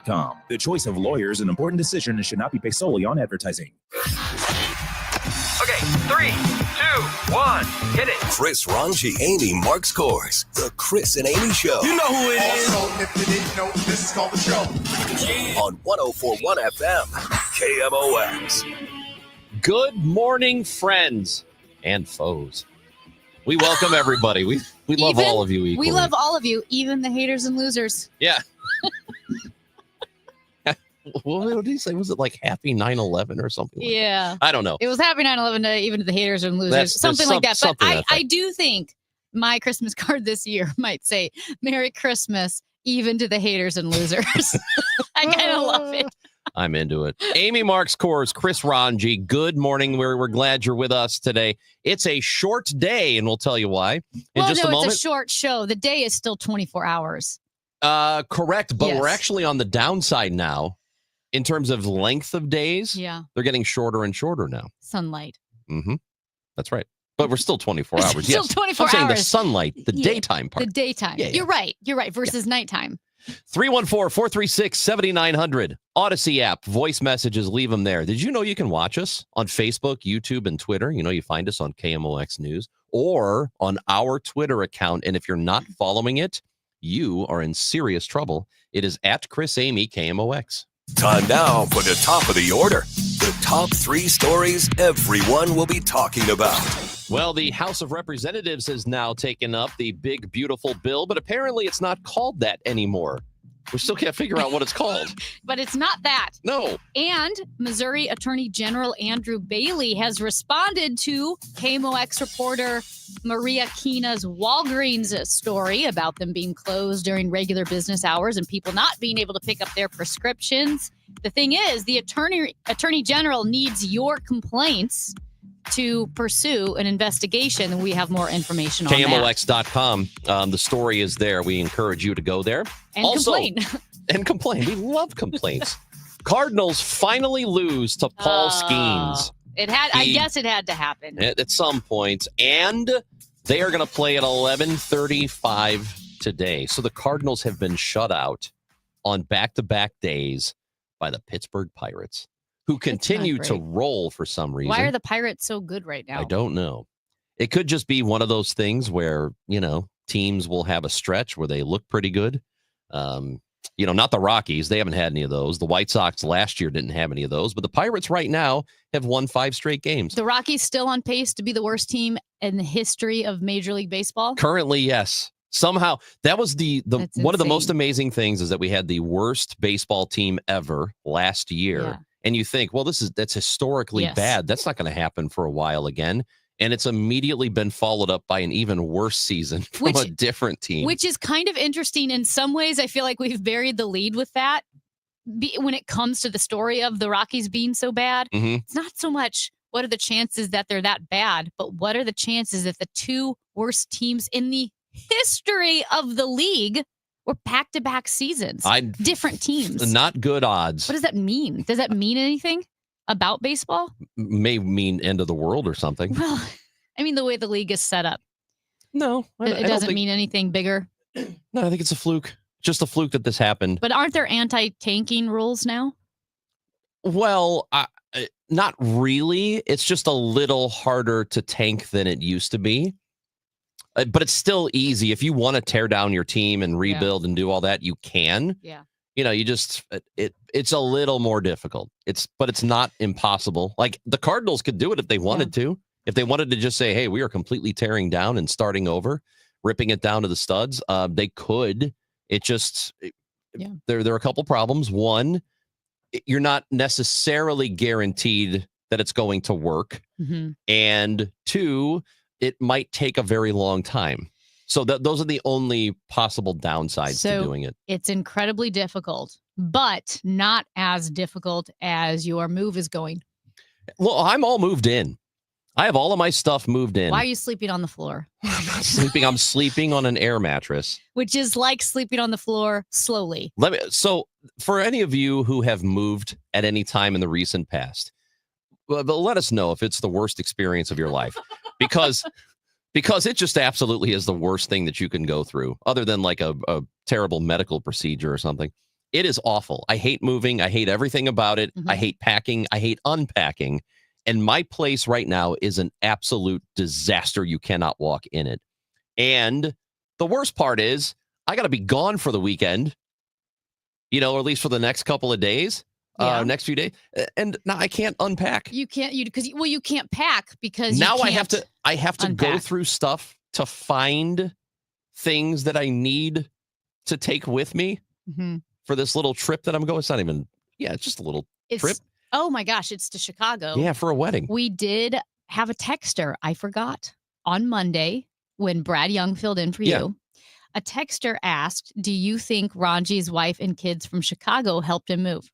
The choice of lawyer is an important decision and should not be based solely on advertising. Okay, 3, 2, 1, hit it. Chris Ranji, Amy Marks Kors, The Chris and Amy Show. You know who it is. Also, if you didn't know, this is called The Show. On 104.1 FM, KMOX. Good morning, friends and foes. We welcome everybody. We love all of you equally. We love all of you, even the haters and losers. Yeah. What did he say? Was it like Happy 9/11 or something? Yeah. I don't know. It was Happy 9/11 to even to the haters and losers. Something like that. But I do think my Christmas card this year might say, Merry Christmas, even to the haters and losers. I kind of love it. I'm into it. Amy Marks Kors, Chris Ranji, good morning. We're glad you're with us today. It's a short day, and we'll tell you why in just a moment. It's a short show. The day is still 24 hours. Correct, but We're actually on the downside now in terms of length of days. Yeah. They're getting shorter and shorter now. Sunlight. Mm-hmm. That's right. But we're still 24 hours. Still 24 I'm saying hours. the sunlight, the daytime part. The daytime. Yeah. You're right. Versus nighttime. 314-436-7900. Odyssey app, voice messages, leave them there. Did you know you can watch us on Facebook, YouTube, and Twitter? You know, you find us on KMOX News or on our Twitter account. And if you're not following it, you are in serious trouble. It is at Chris Amy KMOX. Time now for the top of the order. The top 3 stories everyone will be talking about. Well, the House of Representatives has now taken up the big, beautiful bill, but apparently it's not called that anymore. We still can't figure out what it's called. But it's not that. No. And Missouri Attorney General Andrew Bailey has responded to KMOX reporter Maria Keena's Walgreens story about them being closed during regular business hours and people not being able to pick up their prescriptions. The thing is, the Attorney General needs your complaints to pursue an investigation, and we have more information on KMOX.com. The story is there. We encourage you to go there. And also, complain. And complain. We love complaints. Cardinals finally lose to Paul Skeens. I guess it had to happen. At some point. And they are going to play at 11:35 today. So the Cardinals have been shut out on back-to-back days by the Pittsburgh Pirates, who continue to roll for some reason. Why are the Pirates so good right now? I don't know. It could just be one of those things where, teams will have a stretch where they look pretty good. Not the Rockies. They haven't had any of those. The White Sox last year didn't have any of those. But the Pirates right now have won 5 straight games. The Rockies still on pace to be the worst team in the history of Major League Baseball? Currently, yes. Somehow, that was the one of the most amazing things is that we had the worst baseball team ever last year. Yeah. And you think, well, that's historically bad. That's not going to happen for a while again. And it's immediately been followed up by an even worse season from a different team. Which is kind of interesting. In some ways, I feel like we've buried the lead with that. When it comes to the story of the Rockies being so bad, It's not so much what are the chances that they're that bad, but what are the chances that the 2 worst teams in the history of the league were back-to-back seasons? Different teams. Not good odds. What does that mean? Does that mean anything about baseball? May mean end of the world or something. Well, I mean, the way the league is set up. No. It doesn't mean anything bigger. No, I think it's a fluke. Just a fluke that this happened. But aren't there anti-tanking rules now? Well, not really. It's just a little harder to tank than it used to be. But it's still easy. If you want to tear down your team and rebuild and do all that, you can. Yeah. It's a little more difficult. But it's not impossible. Like the Cardinals could do it if they wanted to. If they wanted to just say, hey, we are completely tearing down and starting over, ripping it down to the studs, they could. There are a couple problems. One, you're not necessarily guaranteed that it's going to work. Mm-hmm. And 2, it might take a very long time. So those are the only possible downsides to doing it. It's incredibly difficult, but not as difficult as your move is going. Well, I'm all moved in. I have all of my stuff moved in. Why are you sleeping on the floor? I'm not sleeping. I'm sleeping on an air mattress. Which is like sleeping on the floor slowly. So for any of you who have moved at any time in the recent past, but let us know if it's the worst experience of your life. Because it just absolutely is the worst thing that you can go through, other than like a terrible medical procedure or something. It is awful. I hate moving. I hate everything about it. I hate packing. I hate unpacking. And my place right now is an absolute disaster. You cannot walk in it. And the worst part is I got to be gone for the weekend, or at least for the next couple of days, next few days. And now I can't unpack. You can't, you can't pack because now you I have to unpack. go through stuff to find things that I need to take with me for this little trip that I'm going. It's not even, it's just a little trip. Oh my gosh, it's to Chicago. Yeah, for a wedding. We did have a texter, I forgot, on Monday when Brad Young filled in for you. A texter asked, do you think Ranji's wife and kids from Chicago helped him move?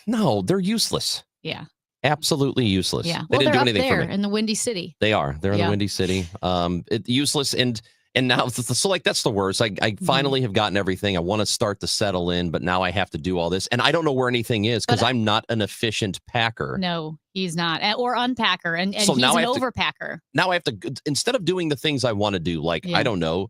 No, they're useless. Yeah. Absolutely useless. Yeah. They didn't do anything there for me. in the Windy City. They are. They're in the Windy City. Useless. And now, so like, that's the worst. I finally have gotten everything. I want to start to settle in, but now I have to do all this. And I don't know where anything is because I'm not an efficient packer. No, he's not. Or unpacker. And so he's now an overpacker. Now I have to, instead of doing the things I want to do, like, I don't know,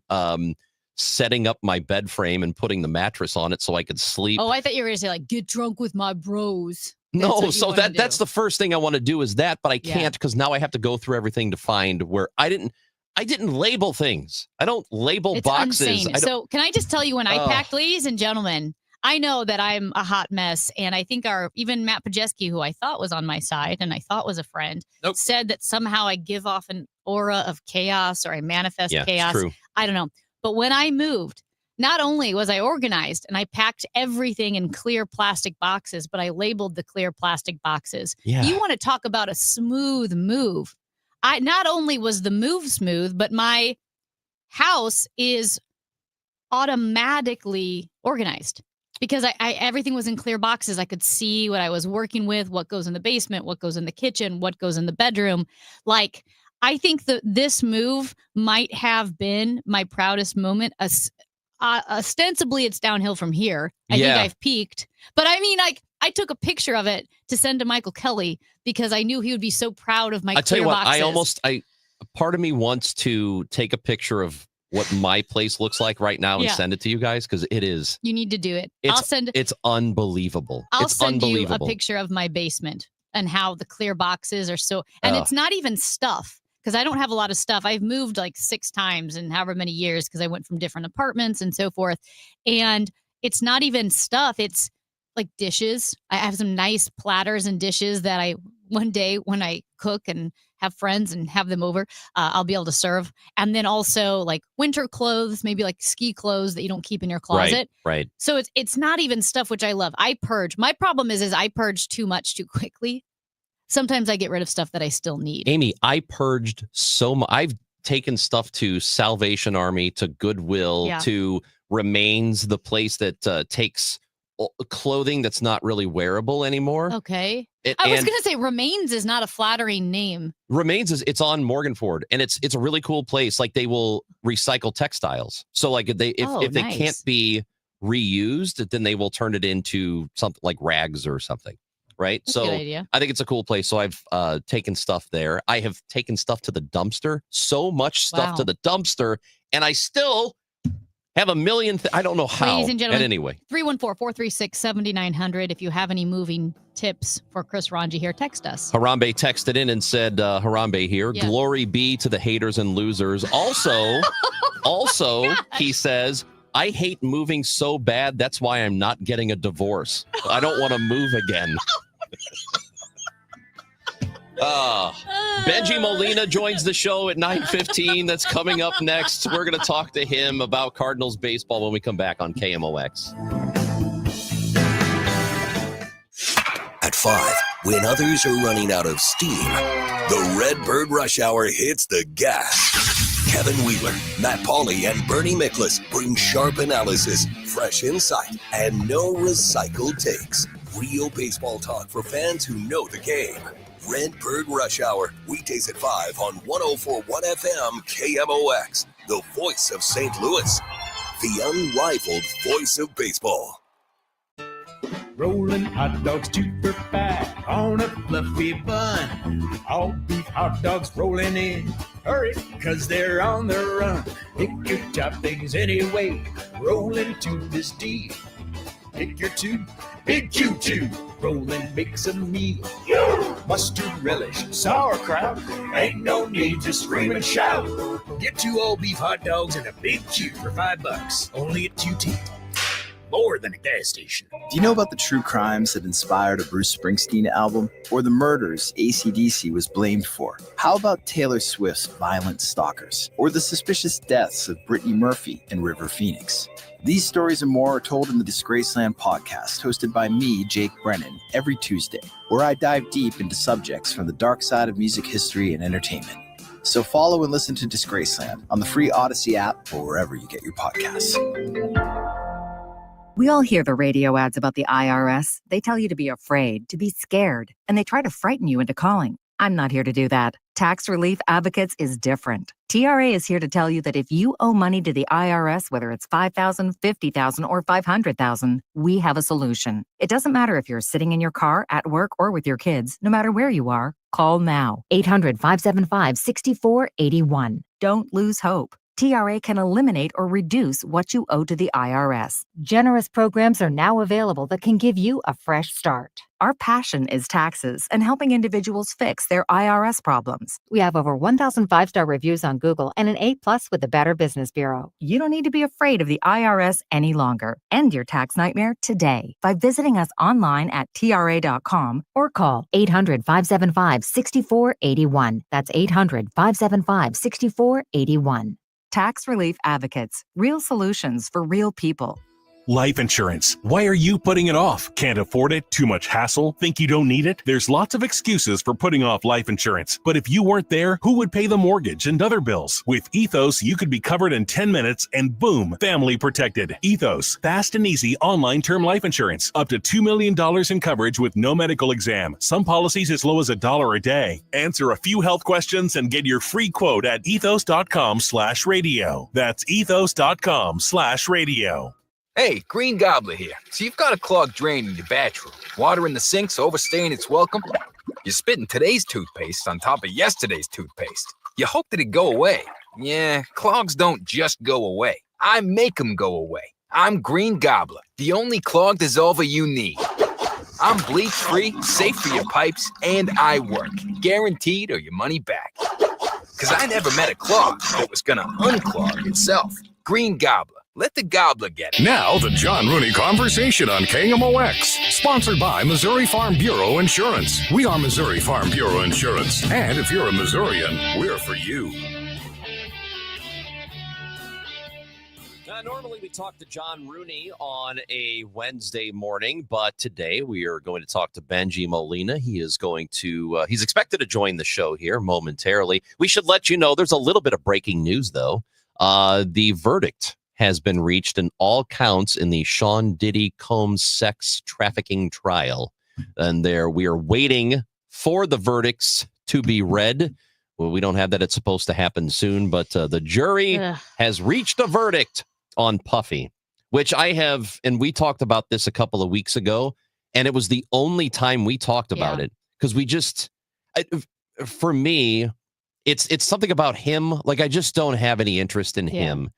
setting up my bed frame and putting the mattress on it so I could sleep. Oh, I thought you were going to say, like, get drunk with my bros. No, so that's the first thing I want to do is that, but I can't because now I have to go through everything to find where I didn't label things. I don't label boxes. So can I just tell you when I packed, ladies and gentlemen, I know that I'm a hot mess. And I think even Matt Pajeski, who I thought was on my side and I thought was a friend, said that somehow I give off an aura of chaos or I manifest chaos. It's true. I don't know. But when I moved, not only was I organized and I packed everything in clear plastic boxes, but I labeled the clear plastic boxes. Yeah. You want to talk about a smooth move. Not only was the move smooth, but my house is automatically organized because I everything was in clear boxes. I could see what I was working with, what goes in the basement, what goes in the kitchen, what goes in the bedroom. Like, I think that this move might have been my proudest moment. Ostensibly, it's downhill from here. I think I've peaked. But I mean, like, I took a picture of it to send to Michael Kelly because I knew he would be so proud of my clear boxes. I tell you what, part of me wants to take a picture of what my place looks like right now and send it to you guys because it is. You need to do it. It's unbelievable. I'll send you a picture of my basement and how the clear boxes are so, and it's not even stuff. Because I don't have a lot of stuff. I've moved like 6 times in however many years because I went from different apartments and so forth. And it's not even stuff. It's like dishes. I have some nice platters and dishes that one day when I cook and have friends and have them over, I'll be able to serve. And then also like winter clothes, maybe like ski clothes that you don't keep in your closet. Right. So it's not even stuff which I love. I purge. My problem is I purge too much too quickly. Sometimes I get rid of stuff that I still need. Amy, I purged so much. I've taken stuff to Salvation Army, to Goodwill, to Remains, the place that takes clothing that's not really wearable anymore. Okay. I was going to say Remains is not a flattering name. Remains it's on Morganford, and it's a really cool place. Like, they will recycle textiles. So like if they can't be reused, then they will turn it into something like rags or something. Right. That's so I think it's a cool place. So I've taken stuff there. I have taken stuff to the dumpster, so much stuff to the dumpster. And I still have a million. I don't know how. Ladies and gentlemen, anyway, 314-436-7900. If you have any moving tips for Chris Ranji here, text us. Harambe texted in and said, Harambe here. Yeah. Glory be to the haters and losers. Also, he says, I hate moving so bad. That's why I'm not getting a divorce. I don't want to move again. Benji Molina joins the show at 9:15. That's coming up next. We're going to talk to him about Cardinals baseball when we come back on KMOX. At 5, when others are running out of steam, the Redbird Rush Hour hits the gas. Kevin Wheeler, Matt Pauley, and Bernie Miklasz bring sharp analysis, fresh insight, and no recycled takes. Real baseball talk for fans who know the game. Redbird Rush Hour, weekdays at 5 on 104.1 FM KMOX, the voice of St. Louis, the unrivaled voice of baseball. Rolling hot dogs super fat on a fluffy bun. All beef hot dogs rolling in. Hurry, cause they're on the run. Pick your toppings anyway. Roll into this deal. pick your two. Big Q2, roll and mix a meal. Mustard relish, sauerkraut, ain't no need to scream and shout. Get 2 all-beef hot dogs and a Big Q for $5, only at QT. More than a gas station. Do you know about the true crimes that inspired a Bruce Springsteen album? Or the murders AC/DC was blamed for? How about Taylor Swift's Violent Stalkers? Or the suspicious deaths of Brittany Murphy and River Phoenix? These stories and more are told in the Disgraceland podcast, hosted by me, Jake Brennan, every Tuesday, where I dive deep into subjects from the dark side of music history and entertainment. So follow and listen to Disgraceland on the free Odyssey app or wherever you get your podcasts. We all hear the radio ads about the IRS. They tell you to be afraid, to be scared, and they try to frighten you into calling. I'm not here to do that. Tax Relief Advocates is different. TRA is here to tell you that if you owe money to the IRS, whether it's $5,000, $50,000, or $500,000, we have a solution. It doesn't matter if you're sitting in your car, at work, or with your kids. No matter where you are, call now. 800-575-6481. Don't lose hope. TRA can eliminate or reduce what you owe to the IRS. Generous programs are now available that can give you a fresh start. Our passion is taxes and helping individuals fix their IRS problems. We have over 1,000 5-star reviews on Google and an A+ with the Better Business Bureau. You don't need to be afraid of the IRS any longer. End your tax nightmare today by visiting us online at TRA.com or call 800-575-6481. That's 800-575-6481. Tax Relief Advocates. Real solutions for real people. Life insurance. Why are you putting it off? Can't afford it? Too much hassle? Think you don't need it? There's lots of excuses for putting off life insurance. But if you weren't there, who would pay the mortgage and other bills? With Ethos, you could be covered in 10 minutes and boom, family protected. Ethos, fast and easy online term life insurance. Up to $2 million in coverage with no medical exam. Some policies as low as $1 a day. Answer a few health questions and get your free quote at ethos.com/radio. That's ethos.com/radio. Hey, Green Gobbler here. So you've got a clogged drain in your bathroom. Water in the sink's overstaying its welcome. You're spitting today's toothpaste on top of yesterday's toothpaste. You hope that it go away. Yeah, clogs don't just go away. I make them go away. I'm Green Gobbler, the only clog dissolver you need. I'm bleach-free, safe for your pipes, and I work. Guaranteed or your money back. Because I never met a clog that was going to unclog itself. Green Gobbler. Let the gobbler get it. Now, the John Rooney Conversation on KMOX. Sponsored by Missouri Farm Bureau Insurance. We are Missouri Farm Bureau Insurance. And if you're a Missourian, we're for you. Normally we talk to John Rooney on a Wednesday morning, but today we are going to talk to Benji Molina. He is going to, he's expected to join the show here momentarily. We should let you know there's a little bit of breaking news, though. The verdict has been reached in all counts in the Sean Diddy Combs sex trafficking trial. And we are waiting for the verdicts to be read. Well, we don't have that. It's supposed to happen soon, but the jury has reached a verdict on Puffy, which I have, and we talked about this a couple of weeks ago, and it was the only time we talked about it because we just, for me, it's something about him. Like, I just don't have any interest in him.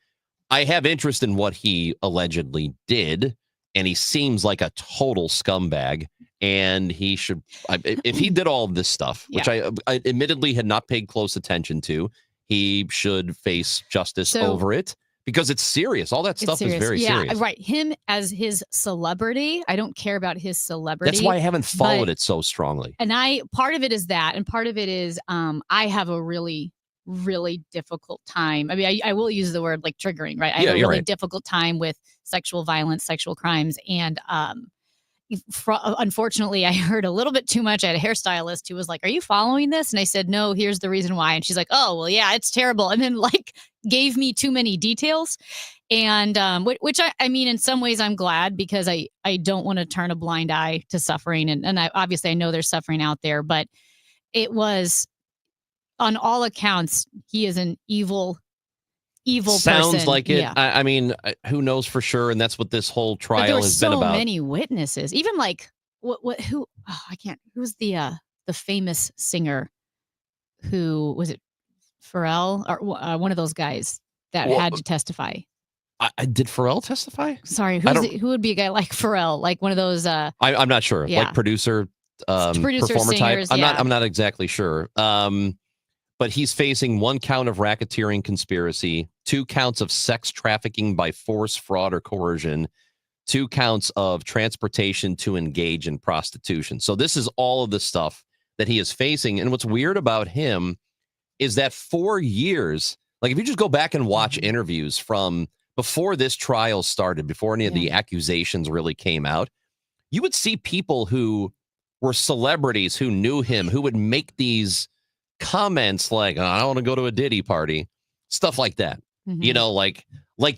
I have interest in what he allegedly did, and he seems like a total scumbag. And he should, if he did all of this stuff, which I admittedly had not paid close attention to, he should face justice over it because it's serious. All that stuff is very serious. Right. Him as his celebrity, I don't care about his celebrity. That's why I haven't followed it so strongly. And part of it is that, and part of it is I have a really difficult time. I mean, I will use the word like triggering, right? I have a really difficult time with sexual violence, sexual crimes. And unfortunately, I heard a little bit too much. I had a hairstylist who was like, "Are you following this?" And I said, "No, here's the reason why." And she's like, "Oh, well, yeah, it's terrible." And then like gave me too many details. And which I mean, in some ways I'm glad because I don't want to turn a blind eye to suffering. And obviously I know there's suffering out there, but it was, on all accounts, he is an evil person. Sounds like it. Yeah. I mean, who knows for sure? And that's what this whole trial has been about. So many witnesses, even like who? Oh, I can't. Who's the famous singer? Who was it? Pharrell or one of those guys that had to testify. Did Pharrell testify? Sorry, who would be a guy like Pharrell? Like one of those. I'm not sure. Yeah. Like producer, Producer, performer singers, type. yeah. I'm not exactly sure. But he's facing 1 count of racketeering conspiracy, 2 counts of sex trafficking by force, fraud, or coercion, 2 counts of transportation to engage in prostitution. So this is all of the stuff that he is facing. And what's weird about him is that 4 years, like if you just go back and watch interviews from before this trial started, before any of the accusations really came out, you would see people who were celebrities who knew him, who would make these comments like, I don't want to go to a Diddy party, stuff like that. You know, like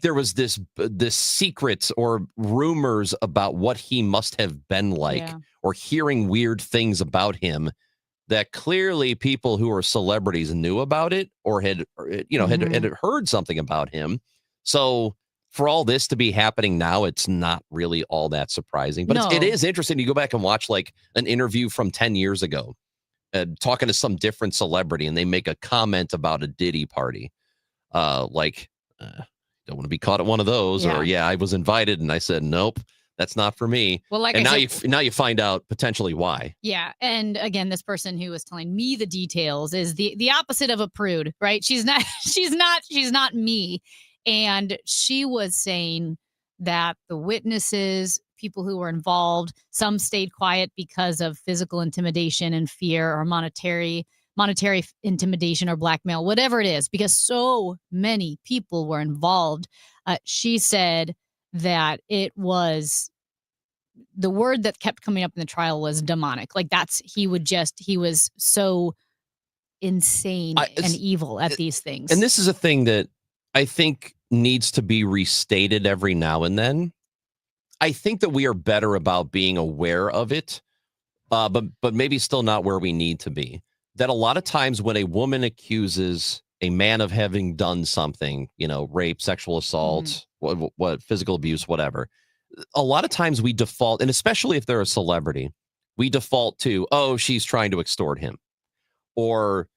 there was this secrets or rumors about what he must have been like, or hearing weird things about him that clearly people who are celebrities knew about it or had heard something about him. So for all this to be happening now, it's not really all that surprising. But it is interesting. You go back and watch like an interview from 10 years ago, talking to some different celebrity, and they make a comment about a Diddy party. Don't want to be caught at one of those, or I was invited and I said, nope, that's not for me. Well, like and now you find out potentially why. Yeah. And again, this person who was telling me the details is the opposite of a prude, right? She's not me. And she was saying that the witnesses, people who were involved, some stayed quiet because of physical intimidation and fear, or monetary intimidation or blackmail, whatever it is, because so many people were involved. She said that it was, the word that kept coming up in the trial was demonic. Like he was so insane and evil at these things. And this is a thing that I think needs to be restated every now and then. I think that we are better about being aware of it, but maybe still not where we need to be. That a lot of times when a woman accuses a man of having done something, rape, sexual assault, what physical abuse, whatever, a lot of times we default, and especially if they're a celebrity, we default to, oh, she's trying to extort him, or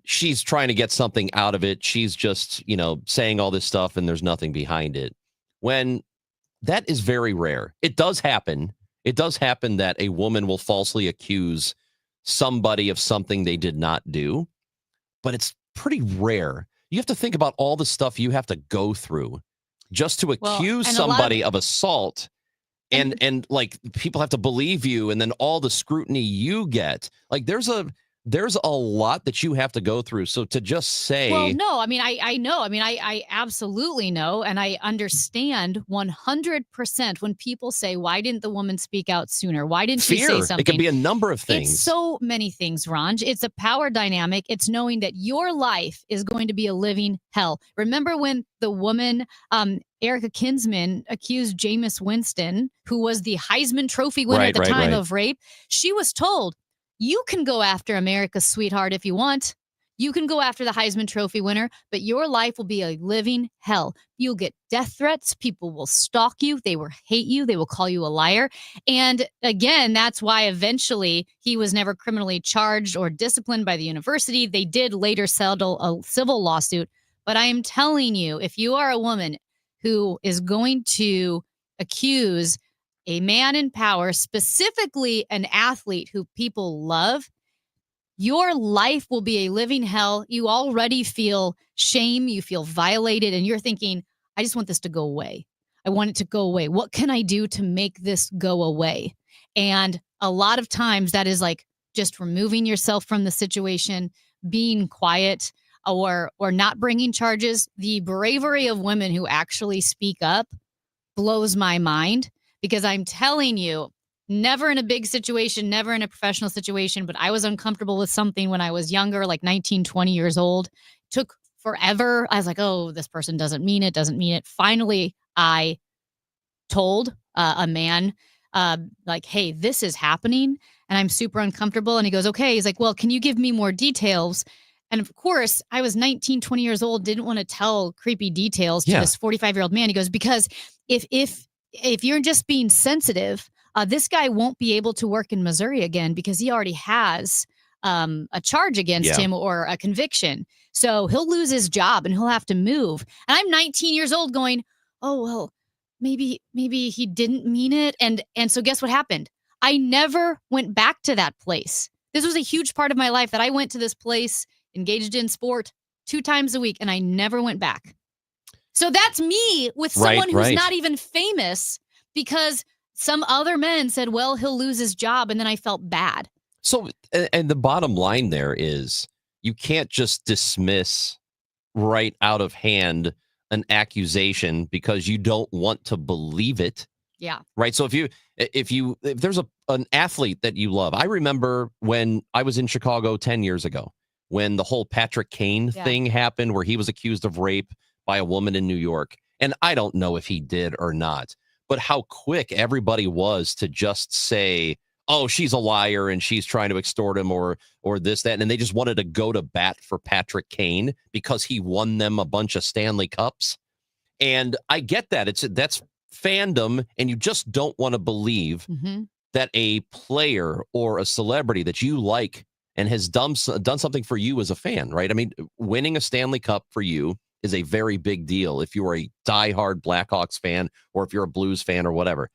she's trying to get something out of it. She's just, saying all this stuff and there's nothing behind it. When that is very rare. It does happen. It does happen that a woman will falsely accuse somebody of something they did not do, but it's pretty rare. You have to think about all the stuff you have to go through just to accuse somebody of assault, and like people have to believe you, and then all the scrutiny you get. Like there's a lot that you have to go through. So to just say, well, no, I mean, I know. I mean, I absolutely know. And I understand 100% when people say, why didn't the woman speak out sooner? Why didn't she say something? It can be a number of things. It's so many things, Ranj. It's a power dynamic. It's knowing that your life is going to be a living hell. Remember when the woman, Erica Kinsman, accused Jameis Winston, who was the Heisman Trophy winner at the time of rape? She was told, you can go after America's sweetheart if you want. You can go after the Heisman Trophy winner, but your life will be a living hell. You'll get death threats. People will stalk you. They will hate you. They will call you a liar. And again, that's why eventually he was never criminally charged or disciplined by the university. They did later settle a civil lawsuit. But I am telling you, if you are a woman who is going to accuse a man in power, specifically an athlete who people love, your life will be a living hell. You already feel shame. You feel violated. And you're thinking, I just want this to go away. I want it to go away. What can I do to make this go away? And a lot of times that is like just removing yourself from the situation, being quiet, or not bringing charges. The bravery of women who actually speak up blows my mind. Because I'm telling you, never in a big situation, never in a professional situation, but I was uncomfortable with something when I was younger, like 19, 20 years old. It took forever. I was like, oh, this person doesn't mean it. Finally, I told a man, like, hey, this is happening and I'm super uncomfortable. And he goes, okay. He's like, well, can you give me more details? And of course, I was 19, 20 years old, didn't want to tell creepy details to this 45-year-old man. He goes, because if you're just being sensitive, this guy won't be able to work in Missouri again because he already has a charge against him or a conviction. So he'll lose his job and he'll have to move. And I'm 19 years old going, oh, well, maybe he didn't mean it. And so guess what happened? I never went back to that place. This was a huge part of my life that I went to this place, engaged in sport 2 times a week, and I never went back. So that's me with someone who's not even famous because some other men said, well, he'll lose his job. And then I felt bad. So, and the bottom line there is you can't just dismiss right out of hand an accusation because you don't want to believe it. Yeah. Right. So if there's an athlete that you love, I remember when I was in Chicago 10 years ago, when the whole Patrick Kane thing happened, where he was accused of rape by a woman in New York. And I don't know if he did or not, but how quick everybody was to just say, oh, she's a liar and she's trying to extort him or this, that. And they just wanted to go to bat for Patrick Kane because he won them a bunch of Stanley Cups. And I get that. That's fandom. And you just don't want to believe that a player or a celebrity that you like and has done something for you as a fan, right? I mean, winning a Stanley Cup for you is a very big deal if you are a diehard Blackhawks fan or if you're a Blues fan or whatever.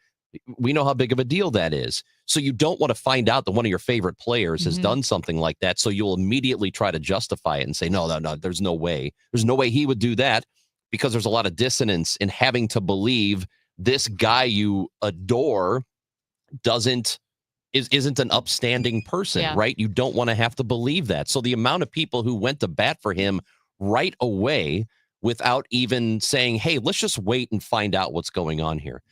We know how big of a deal that is. So you don't want to find out that one of your favorite players has done something like that. So you'll immediately try to justify it and say, no, there's no way. There's no way he would do that, because there's a lot of dissonance in having to believe this guy you adore isn't an upstanding person, right? You don't want to have to believe that. So the amount of people who went to bat for him right away without even saying, hey, let's just wait and find out what's going on here.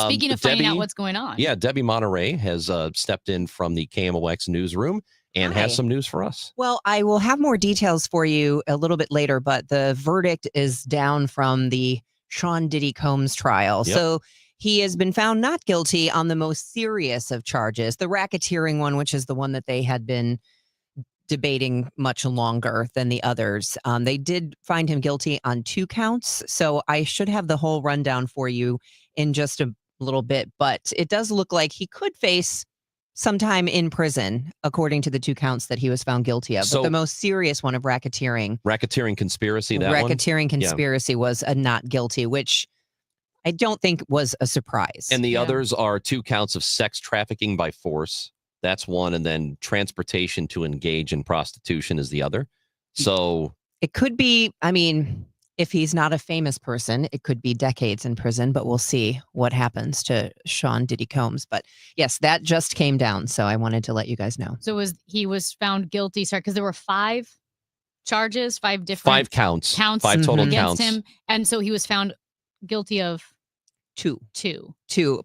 Speaking of finding out what's going on. Yeah, Debbie Monterey has stepped in from the KMOX newsroom and has some news for us. Well, I will have more details for you a little bit later, but the verdict is down from the Sean Diddy Combs trial. Yep. So he has been found not guilty on the most serious of charges, the racketeering one, which is the one that they had been debating much longer than the others. They did find him guilty on 2 counts. So I should have the whole rundown for you in just a little bit, but it does look like he could face some time in prison, according to the 2 counts that he was found guilty of. So, but the most serious one of racketeering conspiracy, conspiracy was a not guilty, which I don't think was a surprise. And the others are 2 counts of sex trafficking by force. That's one. And then transportation to engage in prostitution is the other. So it could be, I mean, if he's not a famous person, it could be decades in prison, but we'll see what happens to Sean Diddy Combs. But yes, that just came down. So I wanted to let you guys know. So he was found guilty, because there were 5 charges, 5 different 5 counts, 5 total against counts. him. And so he was found guilty of 2,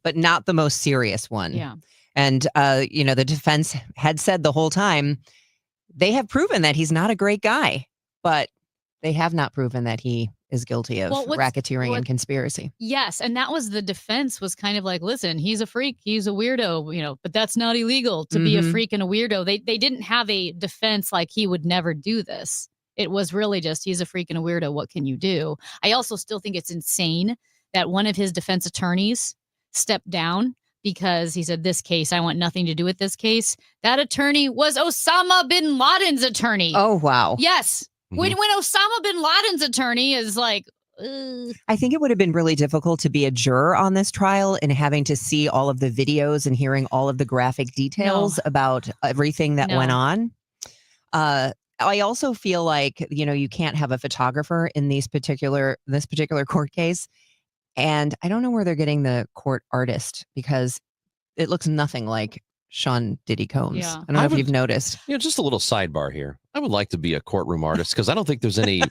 but not the most serious one. Yeah. And, the defense had said the whole time, they have proven that he's not a great guy, but they have not proven that he is guilty of racketeering and conspiracy. Yes. And that was the defense, was kind of like, listen, he's a freak. He's a weirdo, but that's not illegal to be a freak and a weirdo. They didn't have a defense like he would never do this. It was really just, he's a freak and a weirdo. What can you do? I also still think it's insane that one of his defense attorneys stepped down because he said, this case, I want nothing to do with this case. That attorney was Osama bin Laden's attorney. Oh, wow. Yes. When Osama bin Laden's attorney is like, I think it would have been really difficult to be a juror on this trial and having to see all of the videos and hearing all of the graphic details about everything that went on. I also feel like, you can't have a photographer in this particular court case. And I don't know where they're getting the court artist, because it looks nothing like Sean Diddy Combs. Yeah. I don't know if you've noticed. Just a little sidebar here. I would like to be a courtroom artist, because I don't think there's any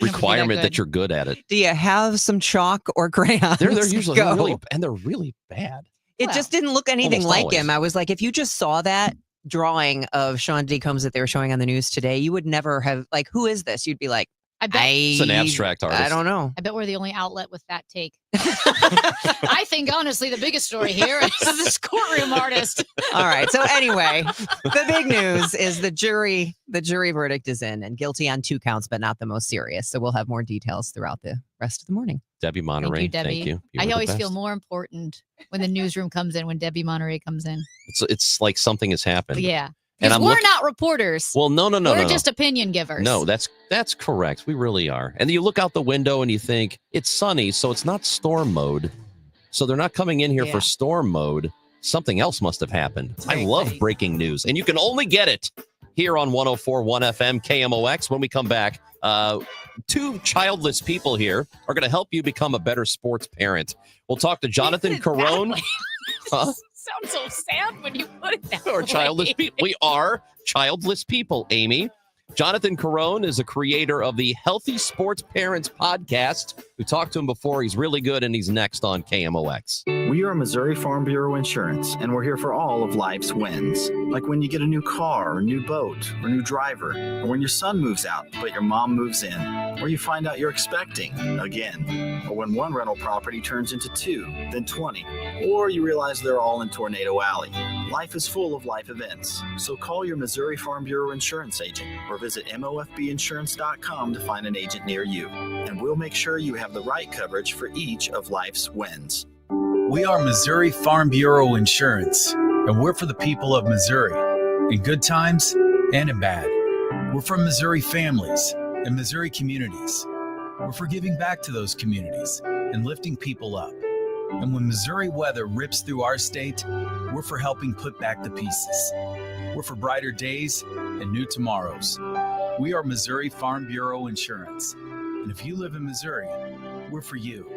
requirement that you're good at it. Do you have some chalk or crayons? They're usually really bad. It just didn't look anything like him. I was like, if you just saw that drawing of Sean Diddy Combs that they were showing on the news today, you would never have, like, who is this? You'd be like, it's an abstract artist. I don't know. I bet we're the only outlet with that take. I think, honestly, the biggest story here is this courtroom artist. All right. So anyway, the big news is the jury verdict is in, and guilty on 2 counts, but not the most serious. So we'll have more details throughout the rest of the morning. Debbie Monterey. Thank you, Debbie. Thank you. I always feel more important when the newsroom comes in, when Debbie Monterey comes in. It's like something has happened. Yeah. Because we're not reporters. Well, no. We're just opinion givers. No, that's correct. We really are. And you look out the window and you think it's sunny, so it's not storm mode. So they're not coming in here for storm mode. Something else must have happened. I love breaking news, and you can only get it here on 104.1 FM KMOX. When we come back, two childless people here are going to help you become a better sports parent. We'll talk to Jonathan Carone. Sounds so sad when you put it that way. Or childless people. We are childless people, Amy. Jonathan Carone is a creator of the Healthy Sports Parents podcast. We talked to him before. He's really good, and he's next on KMOX. We are Missouri Farm Bureau Insurance, and we're here for all of life's wins. Like when you get a new car, or new boat, or new driver, or when your son moves out, but your mom moves in, or you find out you're expecting again, or when one rental property turns into 2, then 20, or you realize they're all in Tornado Alley. Life is full of life events, so call your Missouri Farm Bureau Insurance agent or visit mofbinsurance.com to find an agent near you, and we'll make sure you have the right coverage for each of life's wins. We are Missouri Farm Bureau Insurance, and we're for the people of Missouri, in good times and in bad. We're for Missouri families and Missouri communities. We're for giving back to those communities and lifting people up. And when Missouri weather rips through our state, we're for helping put back the pieces. We're for brighter days and new tomorrows. We are Missouri Farm Bureau Insurance. And if you live in Missouri, we're for you.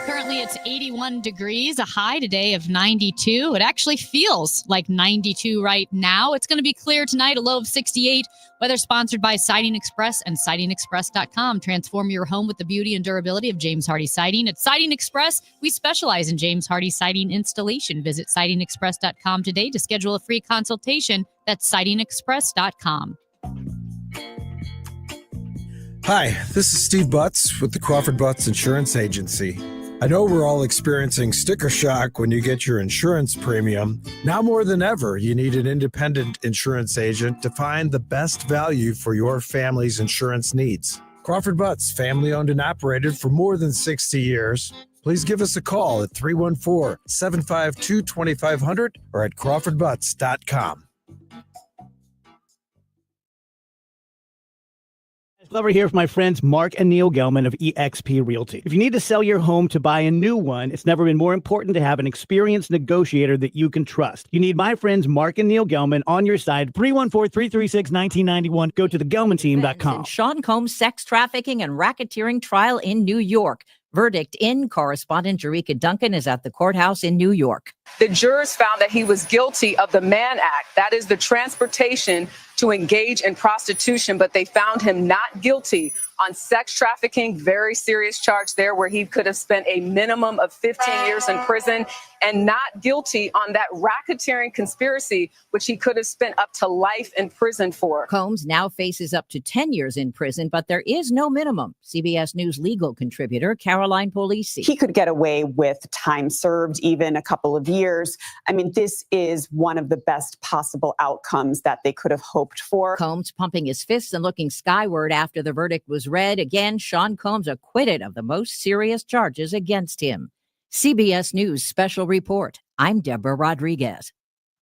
Currently, it's 81 degrees, a high today of 92. It actually feels like 92 right now. It's going to be clear tonight, a low of 68. Weather sponsored by Siding Express and sidingexpress.com. Transform your home with the beauty and durability of James Hardie Siding. At Siding Express, we specialize in James Hardie Siding installation. Visit sidingexpress.com today to schedule a free consultation. That's sidingexpress.com. Hi, this is Steve Butts with the Crawford Butts Insurance Agency. I know we're all experiencing sticker shock when you get your insurance premium. Now more than ever, you need an independent insurance agent to find the best value for your family's insurance needs. Crawford Butts, family owned and operated for more than 60 years. Please give us a call at 314-752-2500 or at crawfordbutts.com. Glover here for my friends Mark and Neil Gelman of eXp Realty. If you need to sell your home to buy a new one, it's never been more important to have an experienced negotiator that you can trust. You need my friends Mark and Neil Gelman on your side. 314-336-1991. Go to thegelmanteam.com. Sean Combs' sex trafficking and racketeering trial in New York. Verdict in. Correspondent Jerika Duncan is at the courthouse in New York. The jurors found that he was guilty of the Mann Act, that is the transportation to engage in prostitution, but they found him not guilty on sex trafficking, very serious charge there where he could have spent a minimum of 15 years in prison, and not guilty on that racketeering conspiracy, which he could have spent up to life in prison for. Combs now faces up to 10 years in prison, but there is no minimum. CBS News legal contributor Caroline Polisi. He could get away with time served, even a couple of years. I mean, this is one of the best possible outcomes that they could have hoped for. Combs pumping his fists and looking skyward after the verdict was read. Again, Sean Combs acquitted of the most serious charges against him. CBS News special report. I'm Deborah Rodriguez.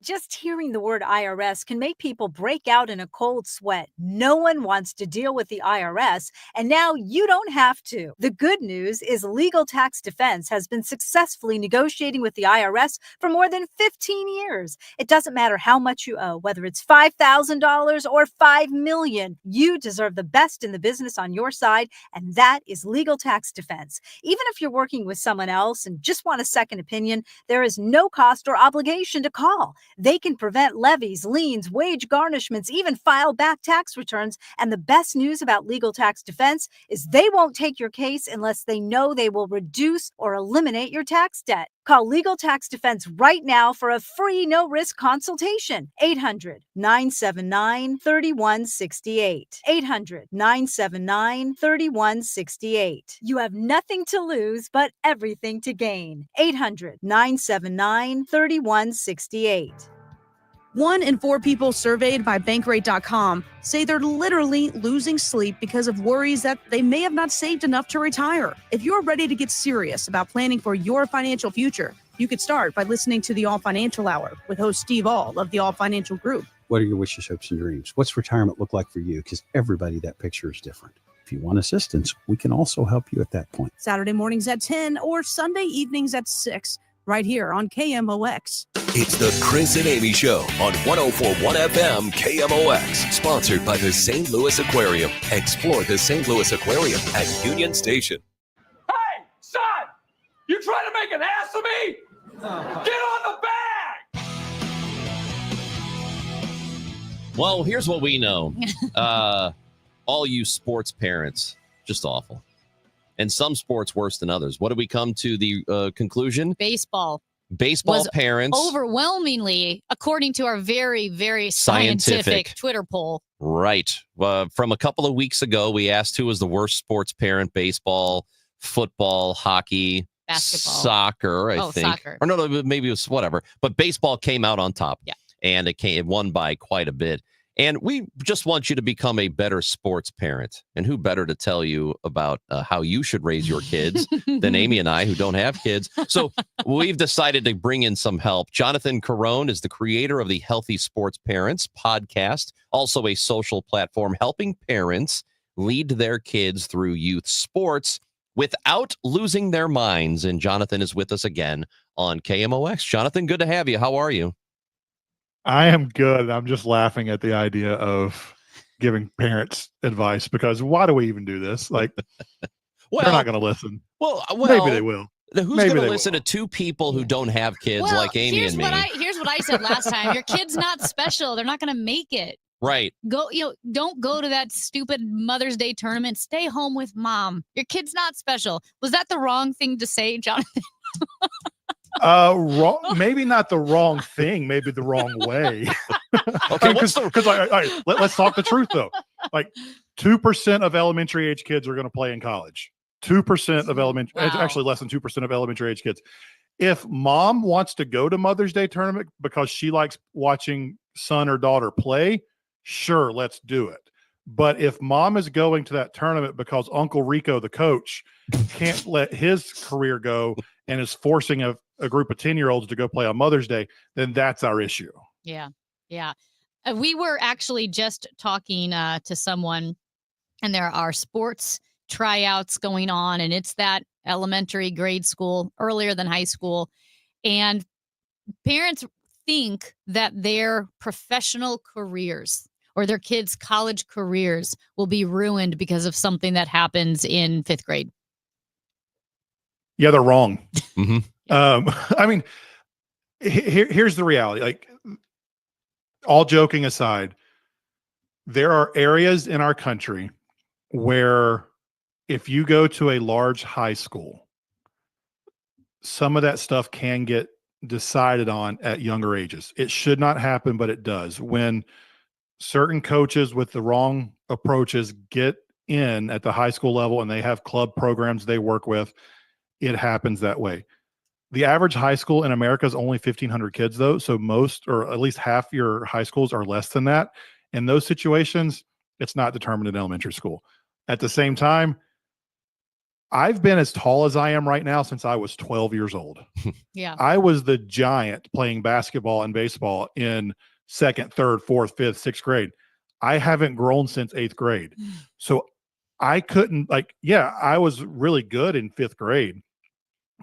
Just hearing the word IRS can make people break out in a cold sweat. No one wants to deal with the IRS, and now you don't have to. The good news is Legal Tax Defense has been successfully negotiating with the IRS for more than 15 years. It doesn't matter how much you owe, whether it's $5,000 or $5 million. You deserve the best in the business on your side, and that is Legal Tax Defense. Even if you're working with someone else and just want a second opinion, there is no cost or obligation to call. They can prevent levies, liens, wage garnishments, even file back tax returns. And the best news about Legal Tax Defense is they won't take your case unless they know they will reduce or eliminate your tax debt. Call Legal Tax Defense right now for a free no-risk consultation. 800-979-3168. 800-979-3168. You have nothing to lose, but everything to gain. 800-979-3168. 1 in 4 people surveyed by Bankrate.com say they're literally losing sleep because of worries that they may have not saved enough to retire. If you're ready to get serious about planning for your financial future, You could start by listening to the All Financial Hour with host Steve All of the All Financial Group. What are your wishes, hopes, and dreams? What's retirement look like for you? Because everybody, that picture is different. If you want assistance, we can also help you at that point. Saturday mornings at 10 or Sunday evenings at 6, right here on KMOX. It's the Chris and Amy Show on 104.1 FM KMOX, sponsored by the St. Louis Aquarium. Explore the St. Louis Aquarium at Union Station. Hey, son! You trying to make an ass of me? Get on the bag! Well, here's what we know. All you sports parents, just awful. And some sports worse than others. What do we come to the conclusion? Baseball Baseball parents. Overwhelmingly, according to our very, very scientific Twitter poll. Right. From a couple of weeks ago, we asked who was the worst sports parent: baseball, football, hockey, basketball, soccer, I think. Soccer. Or no, maybe it was whatever. But baseball came out on top. Yeah. And it won by quite a bit. And we just want you to become a better sports parent. And who better to tell you about how you should raise your kids than Amy and I, who don't have kids. So we've decided to bring in some help. Jonathan Carone is the creator of the Healthy Sports Parents podcast, also a social platform helping parents lead their kids through youth sports without losing their minds. And Jonathan is with us again on KMOX. Jonathan, good to have you. How are you? I am good. I'm just laughing at the idea of giving parents advice, because why do we even do this? Like, they're not going to listen. Well, maybe they will. Who's going to listen to two people who don't have kids like Amy and me? Here's what I said last time. Your kid's not special. They're not going to make it. Right. Don't go to that stupid Mother's Day tournament. Stay home with mom. Your kid's not special. Was that the wrong thing to say, Jonathan? Wrong, maybe not the wrong thing, maybe the wrong way. Okay, because let's talk the truth though. Like 2% of elementary age kids are going to play in college. 2% of elementary, actually less than 2% of elementary age kids. If mom wants to go to Mother's Day tournament because she likes watching son or daughter play, sure, let's do it. But if mom is going to that tournament because Uncle Rico, the coach, can't let his career go and is forcing a group of 10-year-olds to go play on Mother's Day, then that's our issue. Yeah. Yeah. We were actually just talking to someone, and there are sports tryouts going on, and it's that elementary grade school, earlier than high school. And parents think that their professional careers or their kids' college careers will be ruined because of something that happens in 5th grade. Yeah, they're wrong. Mm-hmm. I mean, here's the reality. Like, all joking aside, there are areas in our country where if you go to a large high school, some of that stuff can get decided on at younger ages. It should not happen, but it does. When certain coaches with the wrong approaches get in at the high school level and they have club programs they work with, it happens that way. The average high school in America is only 1,500 kids, though. So most, or at least half your high schools are less than that. In those situations, it's not determined in elementary school. At the same time, I've been as tall as I am right now since I was 12 years old. Yeah. I was the giant playing basketball and baseball in 2nd, 3rd, 4th, 5th, 6th grade. I haven't grown since 8th grade. So I couldn't, I was really good in 5th grade.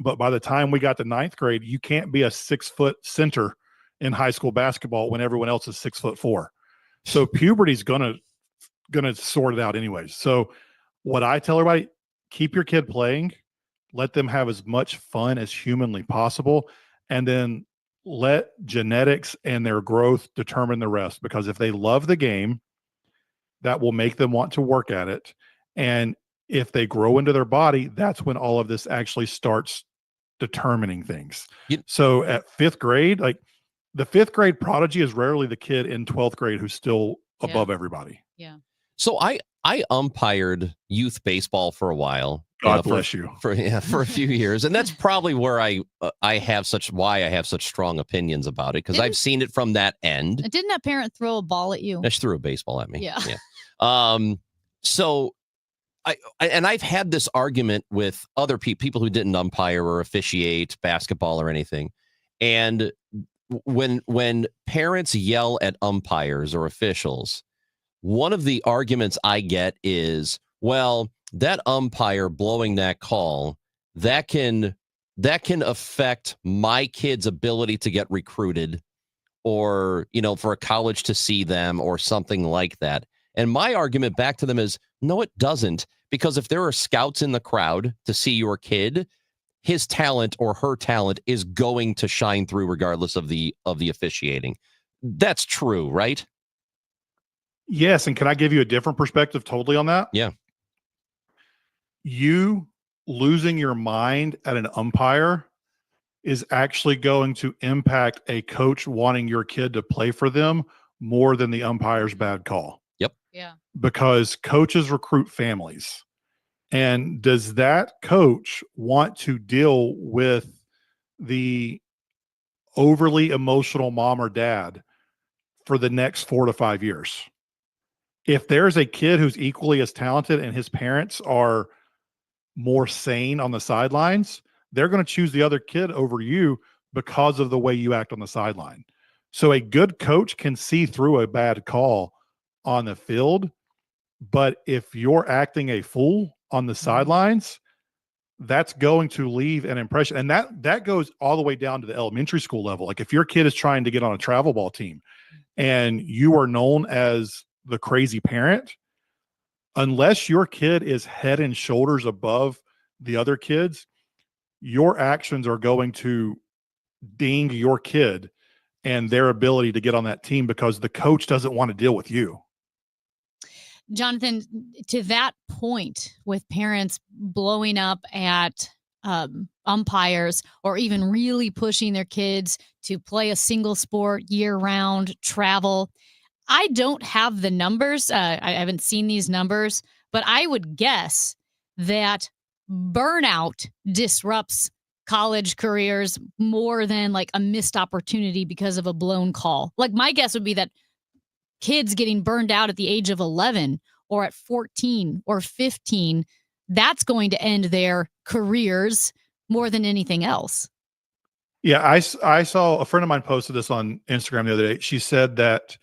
But by the time we got to 9th grade, you can't be a 6-foot center in high school basketball when everyone else is 6'4". So puberty's gonna sort it out anyways. So what I tell everybody, keep your kid playing, let them have as much fun as humanly possible, and then let genetics and their growth determine the rest. Because if they love the game, that will make them want to work at it. And if they grow into their body, that's when all of this actually starts determining things. So at 5th grade, like the 5th grade prodigy is rarely the kid in 12th grade who's still above everybody. Yeah. So I umpired youth baseball for a while. God bless you. For a few years. And that's probably where I have such strong opinions about it, because I've seen it from that end. Didn't that parent throw a ball at you? She threw a baseball at me. Yeah. So I've had this argument with other people who didn't umpire or officiate basketball or anything. And when parents yell at umpires or officials, one of the arguments I get is, well, that umpire blowing that call, that can affect my kid's ability to get recruited, or, for a college to see them or something like that. And my argument back to them is, no, it doesn't. Because if there are scouts in the crowd to see your kid, his talent or her talent is going to shine through regardless of the officiating. That's true, right? Yes. And can I give you a different perspective totally on that? Yeah. You losing your mind at an umpire is actually going to impact a coach wanting your kid to play for them more than the umpire's bad call. Yep. Yeah. Because coaches recruit families. And does that coach want to deal with the overly emotional mom or dad for the next 4 to 5 years? If there's a kid who's equally as talented and his parents are more sane on the sidelines, they're going to choose the other kid over you because of the way you act on the sideline. So a good coach can see through a bad call on the field, but if you're acting a fool on the sidelines, that's going to leave an impression. And that goes all the way down to the elementary school level. Like if your kid is trying to get on a travel ball team and you are known as the crazy parent, unless your kid is head and shoulders above the other kids, your actions are going to ding your kid and their ability to get on that team because the coach doesn't want to deal with you. Jonathan, to that point, with parents blowing up at umpires or even really pushing their kids to play a single sport year-round, travel, I don't have the numbers. I haven't seen these numbers, but I would guess that burnout disrupts college careers more than like a missed opportunity because of a blown call. Like my guess would be that kids getting burned out at the age of 11 or at 14 or 15, that's going to end their careers more than anything else. Yeah, I saw a friend of mine posted this on Instagram the other day. She said that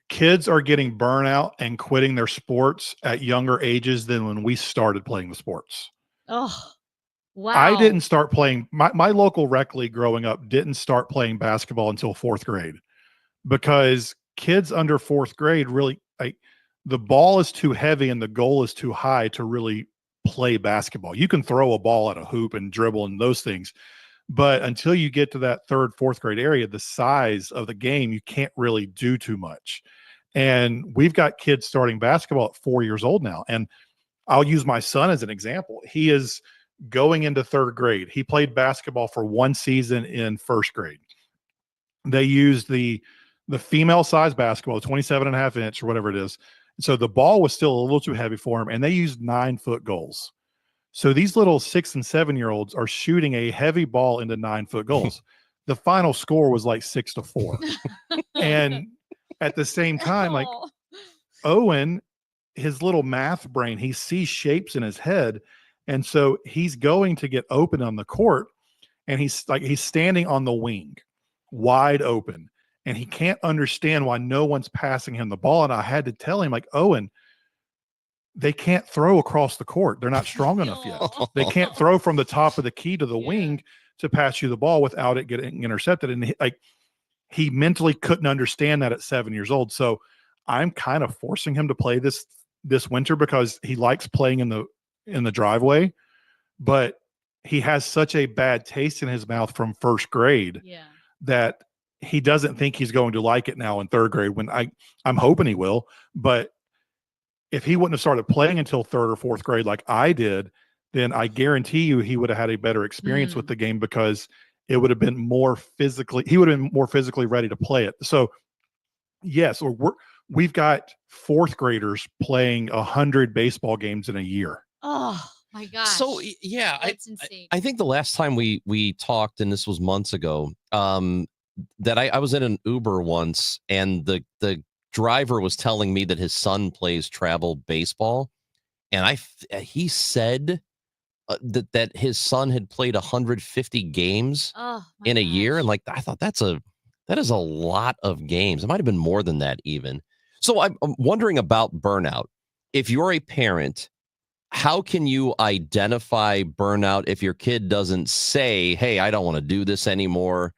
kids are getting burnout and quitting their sports at younger ages than when we started playing the sports. Oh, wow. I didn't start playing, my local rec league growing up didn't start playing basketball until 4th grade because kids under 4th grade really, the ball is too heavy and the goal is too high to really play basketball. You can throw a ball at a hoop and dribble and those things, but until you get to that 3rd, 4th grade area, the size of the game, you can't really do too much. And we've got kids starting basketball at 4 years old now. And I'll use my son as an example. He is going into 3rd grade. He played basketball for 1 season in 1st grade. They used the female size basketball, 27.5 inch or whatever it is. So the ball was still a little too heavy for him, and they used 9-foot goals. So these little 6 and 7-year-olds are shooting a heavy ball into 9-foot goals. The final score was like 6-4. And at the same time, like Owen, his little math brain, he sees shapes in his head. And so he's going to get open on the court, and he's standing on the wing wide open. And he can't understand why no one's passing him the ball. And I had to tell him, like, Owen, they can't throw across the court. They're not strong enough yet. They can't throw from the top of the key to the wing to pass you the ball without it getting intercepted. And he mentally couldn't understand that at 7 years old. So I'm kind of forcing him to play this winter because he likes playing in the driveway, but he has such a bad taste in his mouth from 1st grade that he doesn't think he's going to like it now in 3rd grade when I'm hoping he will. But if he wouldn't have started playing until 3rd or 4th grade like I did, then I guarantee you he would have had a better experience with the game because it would have been he would have been more physically ready to play it. So yes, we've got 4th graders playing 100 baseball games in a year. Oh my gosh. So yeah, that's insane. I think the last time we talked, and this was months ago, that I was in an Uber once, and the driver was telling me that his son plays travel baseball, and he said that his son had played 150 games in a year, and like I thought that is a lot of games. It might have been more than that even. So I'm wondering about burnout. If you're a parent, how can you identify burnout if your kid doesn't say, "Hey, I don't want to do this anymore,"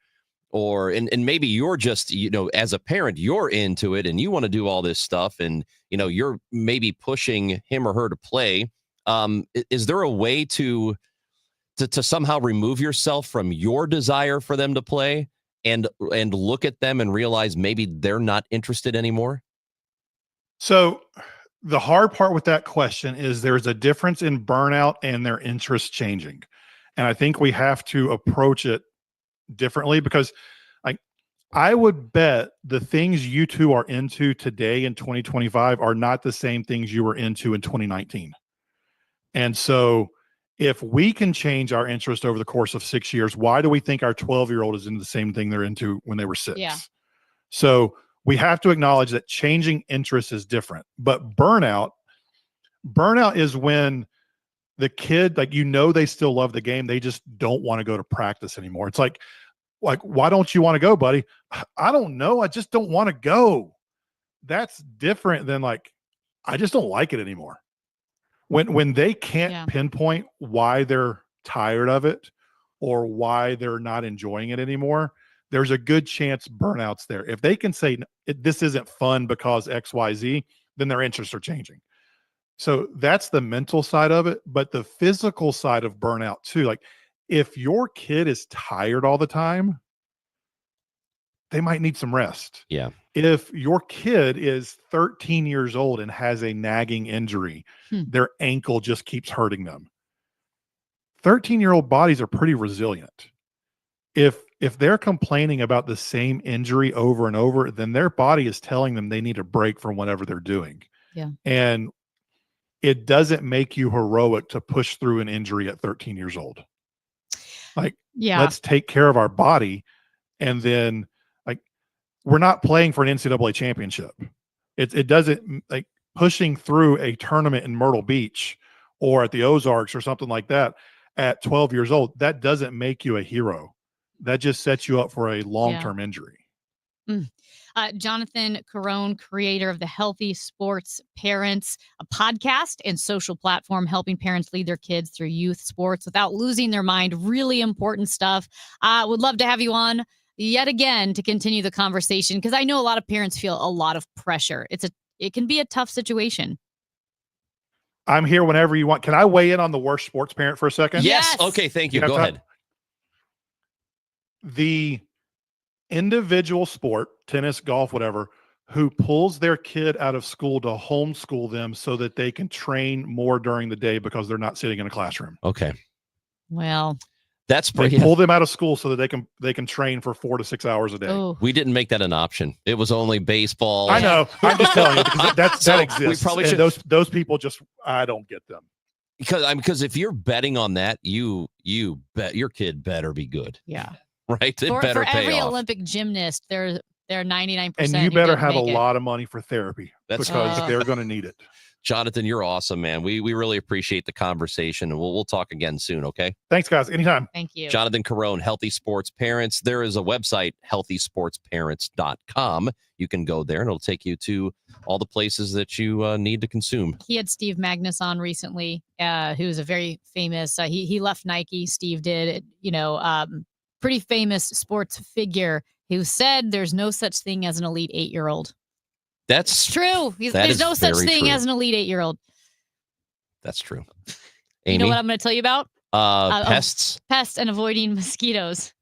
or and maybe you're just, as a parent, you're into it and you want to do all this stuff, and you're maybe pushing him or her to play. Is there a way to somehow remove yourself from your desire for them to play and look at them and realize maybe they're not interested anymore? So the hard part with that question is there's a difference in burnout and their interest changing. And I think we have to approach it differently, because I would bet the things you two are into today in 2025 are not the same things you were into in 2019. And so if we can change our interest over the course of 6 years, why do we think our 12-year-old is into the same thing they're into when they were 6? Yeah. So we have to acknowledge that changing interest is different. But burnout is when the kid, they still love the game. They just don't want to go to practice anymore. It's like, why don't you want to go, buddy? I don't know. I just don't want to go. That's different than I just don't like it anymore. When they can't pinpoint why they're tired of it or why they're not enjoying it anymore, there's a good chance burnout's there. If they can say this isn't fun because XYZ, then their interests are changing. So that's the mental side of it. But the physical side of burnout too, if your kid is tired all the time, they might need some rest. Yeah. If your kid is 13 years old and has a nagging injury, their ankle just keeps hurting them. 13-year-old bodies are pretty resilient. If they're complaining about the same injury over and over, then their body is telling them they need a break from whatever they're doing. Yeah. And it doesn't make you heroic to push through an injury at 13 years old. Let's take care of our body. And then we're not playing for an NCAA championship. It doesn't pushing through a tournament in Myrtle Beach or at the Ozarks or something like that at 12 years old. That doesn't make you a hero. That just sets you up for a long-term injury. Jonathan Carone, creator of the Healthy Sports Parents, a podcast and social platform helping parents lead their kids through youth sports without losing their mind. Really important stuff. Would love to have you on yet again to continue the conversation, because I know a lot of parents feel a lot of pressure. It can be a tough situation. I'm here whenever you want. Can I weigh in on the worst sports parent for a second? Yes. Okay. Thank you. Go ahead. The individual sport, tennis, golf, whatever, who pulls their kid out of school to homeschool them so that they can train more during the day because they're not sitting in a classroom. Okay. Well, that's they pretty. pull them out of school so that they can train for 4 to 6 hours a day. Oh. We didn't make that an option. It was only baseball. I know. I'm just telling you, because that exists. We probably should. Those people I don't get them. Because if you're betting on that, you bet your kid better be good. Yeah. Right. It For better pay every off. Olympic gymnast, they're 99%. And you better have a lot of money for therapy because they're going to need it. Jonathan, you're awesome, man. We really appreciate the conversation, and we'll talk again soon, okay? Thanks, guys. Anytime. Thank you. Jonathan Carone, Healthy Sports Parents. There is a website, healthysportsparents.com. You can go there, and it'll take you to all the places that you need to consume. He had Steve Magnus on recently, who's a very famous, he left Nike, Steve did, pretty famous sports figure who said there's no such thing as an elite 8-year-old. That's true. There's no such thing as an elite 8-year-old. That's true. Amy? You know what I'm going to tell you about? Pests. Pests and avoiding mosquitoes.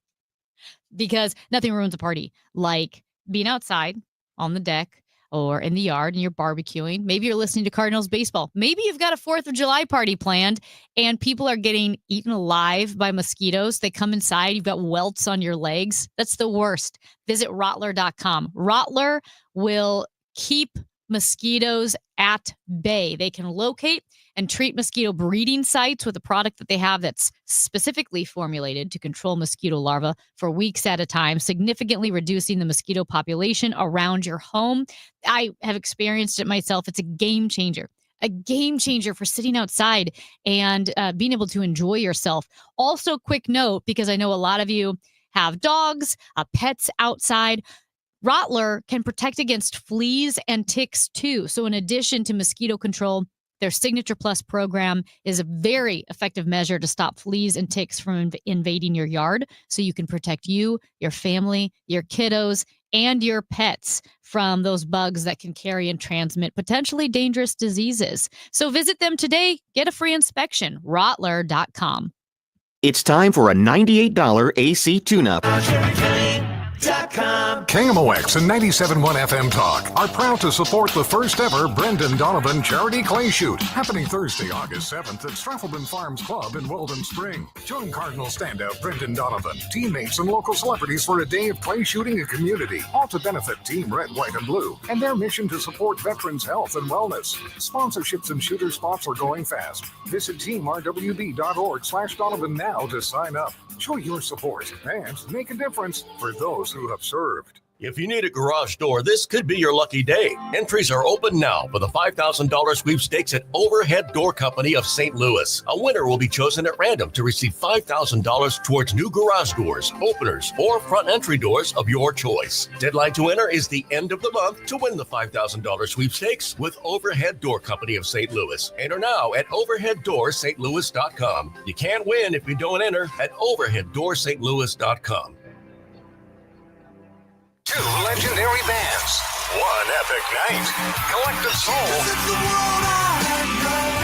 Because nothing ruins a party like being outside on the deck or in the yard and you're barbecuing. Maybe you're listening to Cardinals baseball. Maybe you've got a 4th of July party planned and people are getting eaten alive by mosquitoes. They come inside. You've got welts on your legs. That's the worst. Visit Rottler.com. Rottler will keep mosquitoes at bay. They can locate and treat mosquito breeding sites with a product that they have that's specifically formulated to control mosquito larvae for weeks at a time, significantly reducing the mosquito population around your home. I have experienced it myself. It's a game changer. a game changer for sitting outside and being able to enjoy yourself. Also, quick note, because I know a lot of you have dogs, pets outside. Rottler can protect against fleas and ticks too. So in addition to mosquito control, their Signature Plus program is a very effective measure to stop fleas and ticks from invading your yard, so you can protect you, your family, your kiddos, and your pets from those bugs that can carry and transmit potentially dangerous diseases. So visit them today. Get a free inspection. Rottler.com. It's time for a $98 AC tune-up. KMOX and 97.1 FM Talk are proud to support the first ever Brendan Donovan Charity Clay Shoot, happening Thursday, August 7th at Straffleman Farms Club in Weldon Spring. Join Cardinal standout Brendan Donovan, teammates, and local celebrities for a day of clay shooting and community, all to benefit Team Red, White, and Blue and their mission to support veterans' health and wellness. Sponsorships and shooter spots are going fast. Visit teamrwb.org/Donovan now to sign up. Show your support and make a difference for those who have served. If you need a garage door, this could be your lucky day. Entries are open now for the $5,000 sweepstakes at Overhead Door Company of St. Louis. A winner will be chosen at random to receive $5,000 towards new garage doors, openers, or front entry doors of your choice. Deadline to enter is the end of the month to win the $5,000 sweepstakes with Overhead Door Company of St. Louis. Enter now at overheaddoorstlouis.com. You can't win if you don't enter at overheaddoorstlouis.com. Two legendary bands, one epic night, Collective Soul,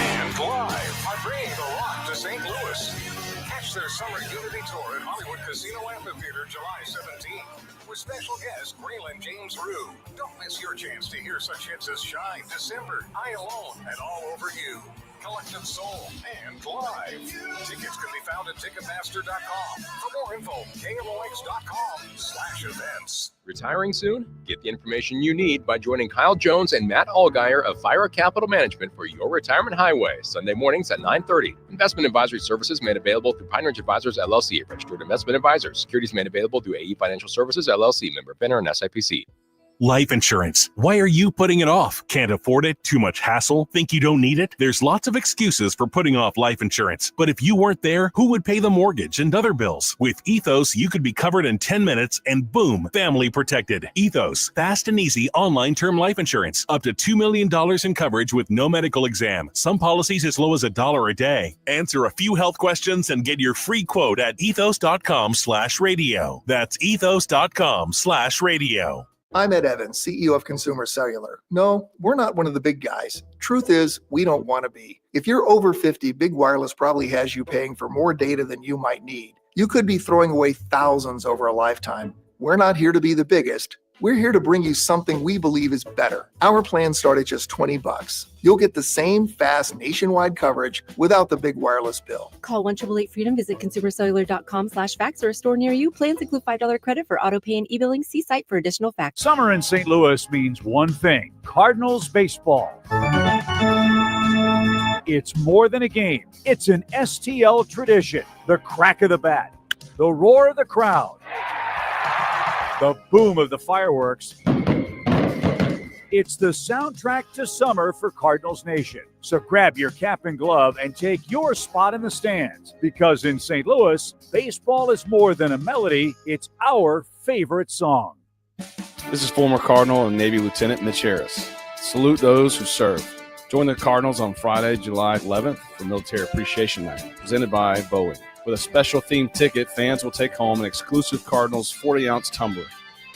and Live are bringing the rock to St. Louis. Catch their summer unity tour at Hollywood Casino Amphitheater July 17th with special guest Braylon James Rue. Don't miss your chance to hear such hits as Shine, December, I Alone, and All Over You. Collective Soul and Live. Tickets can be found at Ticketmaster.com. For more info, KMOX.com/events. Retiring soon? Get the information you need by joining Kyle Jones and Matt Allgeier of Fira Capital Management for your retirement highway, Sunday mornings at 9:30. Investment advisory services made available through Pine Ridge Advisors, LLC, registered investment advisors. Securities made available through AE Financial Services, LLC, member FINRA and SIPC. Life insurance. Why are you putting it off? Can't afford it? Too much hassle? Think you don't need it? There's lots of excuses for putting off life insurance. But if you weren't there, who would pay the mortgage and other bills? With Ethos, you could be covered in 10 minutes and boom, family protected. Ethos, fast and easy online term life insurance. Up to $2 million in coverage with no medical exam. Some policies as low as $1 a day. Answer a few health questions and get your free quote at ethos.com/radio. That's ethos.com/radio. I'm Ed Evans, CEO of Consumer Cellular. No, we're not one of the big guys. Truth is, we don't want to be. If you're over 50, Big Wireless probably has you paying for more data than you might need. You could be throwing away thousands over a lifetime. We're not here to be the biggest. We're here to bring you something we believe is better. Our plans start at just $20. You'll get the same fast nationwide coverage without the big wireless bill. Call 1-888-FREEDOM, visit consumercellular.com/fax or a store near you. Plans include $5 credit for auto pay and e-billing. See site for additional facts. Summer in St. Louis means one thing: Cardinals baseball. It's more than a game. It's an STL tradition. The crack of the bat, the roar of the crowd, the boom of the fireworks. It's the soundtrack to summer for Cardinals Nation. So grab your cap and glove and take your spot in the stands, because in St. Louis, baseball is more than a melody. It's our favorite song. This is former Cardinal and Navy Lieutenant Mitch Harris. Salute those who serve. Join the Cardinals on Friday, July 11th for Military Appreciation Night, presented by Boeing. With a special themed ticket, fans will take home an exclusive Cardinals 40-ounce tumbler,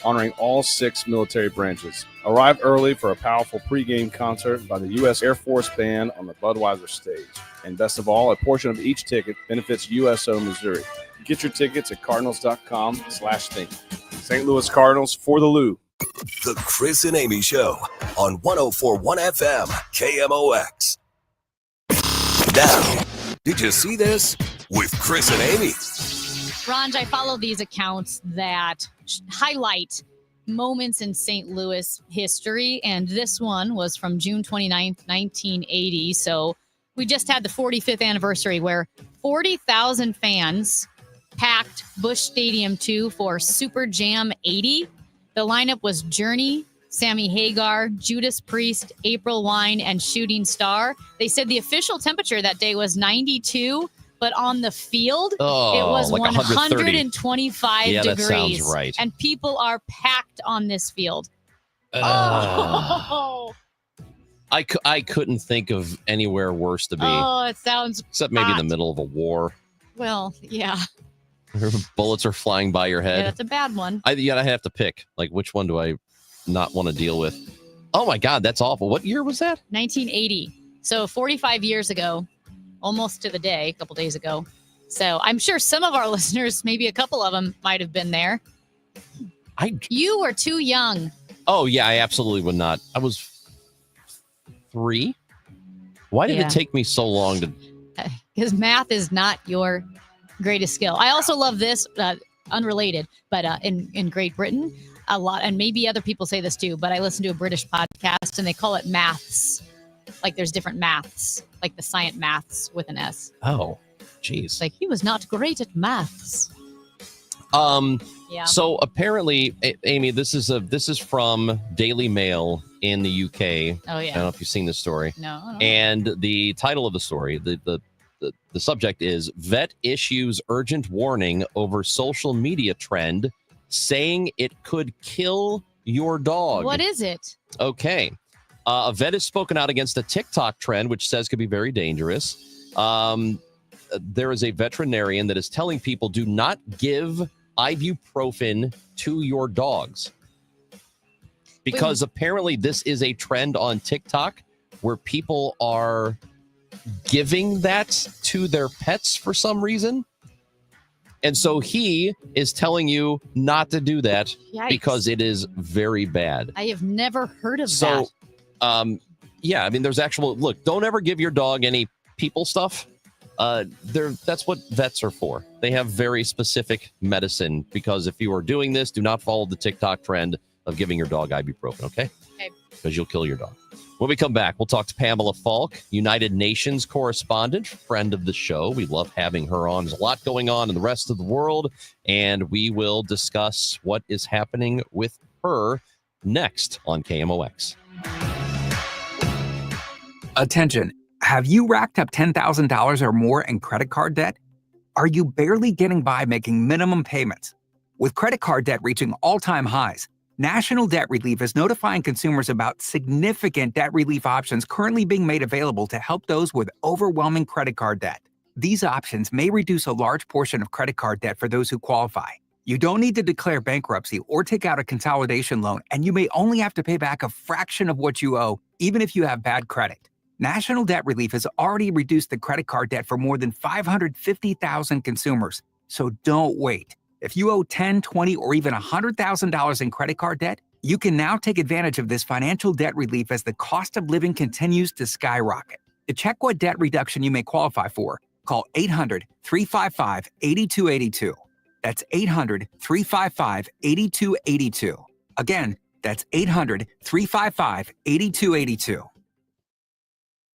honoring all 6 military branches. Arrive early for a powerful pregame concert by the U.S. Air Force Band on the Budweiser stage. And best of all, a portion of each ticket benefits USO Missouri. Get your tickets at cardinals.com/think. St. Louis Cardinals for the Lou. The Chris and Amy Show on 104.1 FM KMOX. Now, did you see this? With Chris and Amy. Ranj, I follow these accounts that highlight moments in St. Louis history, and this one was from June 29th, 1980. So we just had the 45th anniversary where 40,000 fans packed Busch Stadium 2 for Super Jam 80. The lineup was Journey, Sammy Hagar, Judas Priest, April Wine, and Shooting Star. They said the official temperature that day was 92, but on the field, it was like 125 Yeah, that degrees. sounds right. And people are packed on this field. Oh, I couldn't think of anywhere worse to be, it sounds except maybe in hot. the middle of a war. Well, yeah. Bullets are flying by your Yeah, head. that's a bad one. I have to pick. Like, which one do I not want to deal with? Oh my God, that's awful. What year was that? 1980. So 45 years ago, almost to the day, a couple days ago. So I'm sure some of our listeners, maybe a couple of them, might have been there. You were too young. Oh yeah, I absolutely would not. I was 3. Why did Yeah. it take me so long to? Because math is not your greatest skill. I also love this, unrelated, but in Great Britain, a lot, and maybe other people say this too, but I listen to a British podcast and they call it maths. Like there's different maths, like the science maths with an S. Oh, geez. Like he was not great at maths. Yeah. So apparently, Amy, this is from Daily Mail in the UK. Oh, yeah. I don't know if you've seen this story. No. And the title of the story, the subject is "Vet Issues Urgent Warning Over Social Media Trend Saying It Could Kill Your Dog." What is it? Okay. A vet has spoken out against a TikTok trend, which says could be very dangerous. There is a veterinarian that is telling people do not give ibuprofen to your dogs. Because apparently this is a trend on TikTok where people are giving that to their pets for some reason. And so he is telling you not to do that Yikes. because it is very bad. I have never heard of that. So, yeah, I mean, there's look, don't ever give your dog any people stuff. That's what vets are for. They have very specific medicine because if you are doing this, do not follow the TikTok trend of giving your dog ibuprofen, okay? Okay. Because you'll kill your dog. When we come back, we'll talk to Pamela Falk, United Nations correspondent, friend of the show. We love having her on. There's a lot going on in the rest of the world, and we will discuss what is happening with her next on KMOX. Attention. Have you racked up $10,000 or more in credit card debt? Are you barely getting by making minimum payments? With credit card debt reaching all-time highs, National Debt Relief is notifying consumers about significant debt relief options currently being made available to help those with overwhelming credit card debt. These options may reduce a large portion of credit card debt for those who qualify. You don't need to declare bankruptcy or take out a consolidation loan, and you may only have to pay back a fraction of what you owe, even if you have bad credit. National Debt Relief has already reduced the credit card debt for more than 550,000 consumers. So don't wait. If you owe $10,000, $20,000, or even $100,000 in credit card debt, you can now take advantage of this financial debt relief as the cost of living continues to skyrocket. To check what debt reduction you may qualify for, call 800-355-8282. That's 800-355-8282. Again, that's 800-355-8282.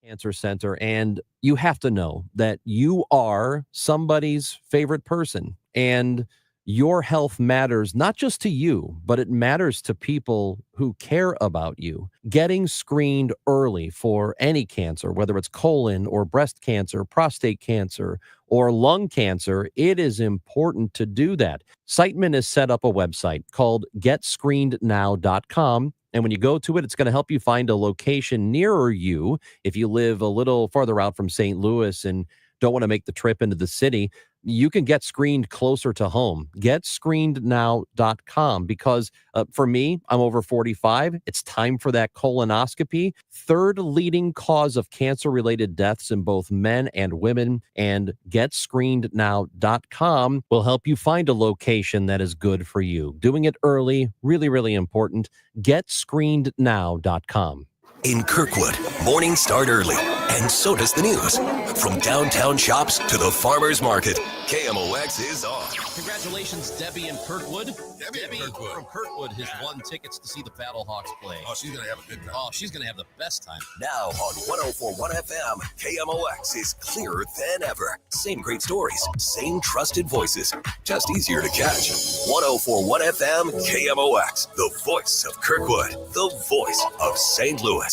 Cancer Center, and you have to know that you are somebody's favorite person, and your health matters not just to you, but it matters to people who care about you. Getting screened early for any cancer, whether it's colon or breast cancer, prostate cancer, or lung cancer, it is important to do that. Siteman has set up a website called GetScreenedNow.com. And when you go to it, it's going to help you find a location nearer you. If you live a little farther out from St. Louis and don't want to make the trip into the city, you can get screened closer to home. GetScreenedNow.com, because for me, I'm over 45. It's time for that colonoscopy. Third leading cause of cancer-related deaths in both men and women. And GetScreenedNow.com will help you find a location that is good for you. Doing it early, really, really important. GetScreenedNow.com. In Kirkwood, mornings start early, and so does the news. From downtown shops to the farmer's market, KMOX is on. Congratulations, Debbie in Kirkwood. Debbie from Kirkwood has won tickets to see the Battlehawks play. Oh, she's going to have a good time. Oh, she's going to have the best time. Now on 104.1 FM, KMOX is clearer than ever. Same great stories, same trusted voices, just easier to catch. 104.1 FM, KMOX, the voice of Kirkwood, the voice of St. Louis.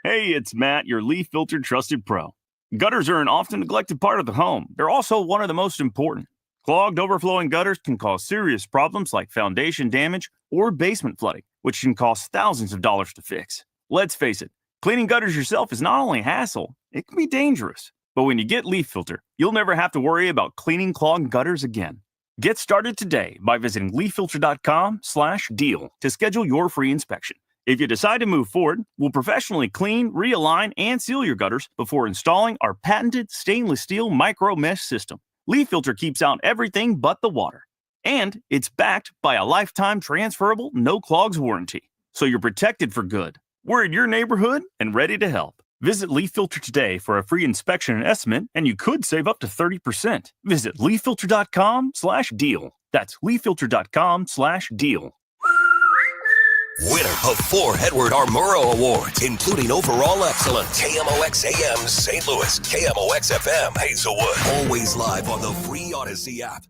Hey, it's Matt, your leaf filter trusted pro. Gutters are an often neglected part of the home. They're also one of the most important. Clogged, overflowing gutters can cause serious problems like foundation damage or basement flooding, which can cost thousands of dollars to fix. Let's face it, cleaning gutters yourself is not only a hassle, it can be dangerous. But when you get Leaf Filter, you'll never have to worry about cleaning clogged gutters again. Get started today by visiting leaffilter.com/deal to schedule your free inspection. If you decide to move forward, we'll professionally clean, realign, and seal your gutters before installing our patented stainless steel micro mesh system. Leaf Filter keeps out everything but the water. And it's backed by a lifetime transferable no clogs warranty. So you're protected for good. We're in your neighborhood and ready to help. Visit Leaf Filter today for a free inspection and estimate, and you could save up to 30%. Visit leaffilter.com/deal. That's leaffilter.com/deal. Winner of 4 Edward R. Murrow Awards, including Overall Excellence, KMOX AM St. Louis, KMOX FM Hazelwood. Always live on the free Odyssey app.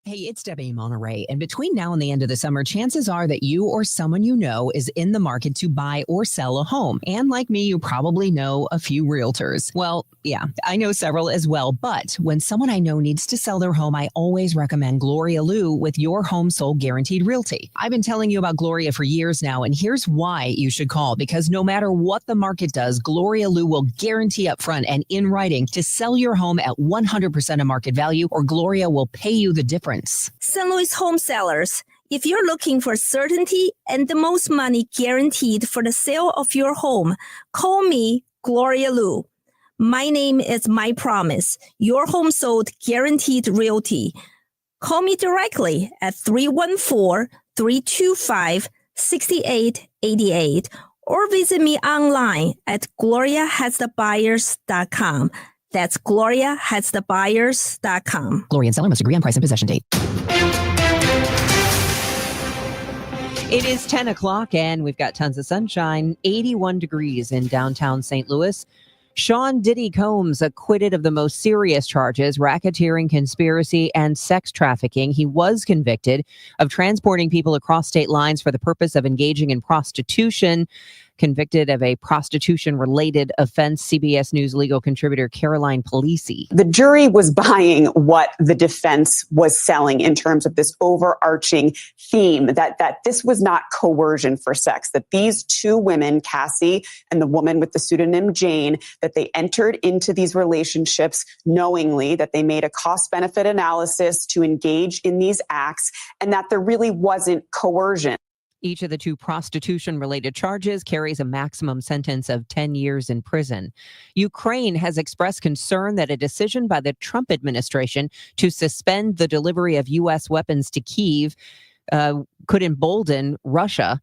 Hey, it's Debbie Monterey, and between now and the end of the summer, chances are that you or someone you know is in the market to buy or sell a home. And like me, you probably know a few realtors. Well, yeah, I know several as well, but when someone I know needs to sell their home, I always recommend Gloria Liu with Your Home Sold Guaranteed Realty. I've been telling you about Gloria for years now, and here's why you should call, because no matter what the market does, Gloria Liu will guarantee upfront and in writing to sell your home at 100% of market value, or Gloria will pay you the difference. St. Louis home sellers, if you're looking for certainty and the most money guaranteed for the sale of your home, call me, Gloria Liu. My name is My Promise, Your Home Sold Guaranteed Realty. Call me directly at 314-325-6888 or visit me online at gloriahasthebuyers.com. That's gloriahasthebuyers.com. Gloria and seller must agree on price and possession date. It is 10 o'clock and we've got tons of sunshine, 81 degrees in downtown St. Louis. Sean Diddy Combs acquitted of the most serious charges, racketeering, conspiracy, and sex trafficking. He was convicted of transporting people across state lines for the purpose of engaging in prostitution. Convicted of a prostitution-related offense, CBS News legal contributor Caroline Polisi. The jury was buying what the defense was selling in terms of this overarching theme that this was not coercion for sex, that these two women, Cassie and the woman with the pseudonym Jane, that they entered into these relationships knowingly, that they made a cost-benefit analysis to engage in these acts, and that there really wasn't coercion. Each of the two prostitution-related charges carries a maximum sentence of 10 years in prison. Ukraine has expressed concern that a decision by the Trump administration to suspend the delivery of U.S. weapons to Kyiv could embolden Russia.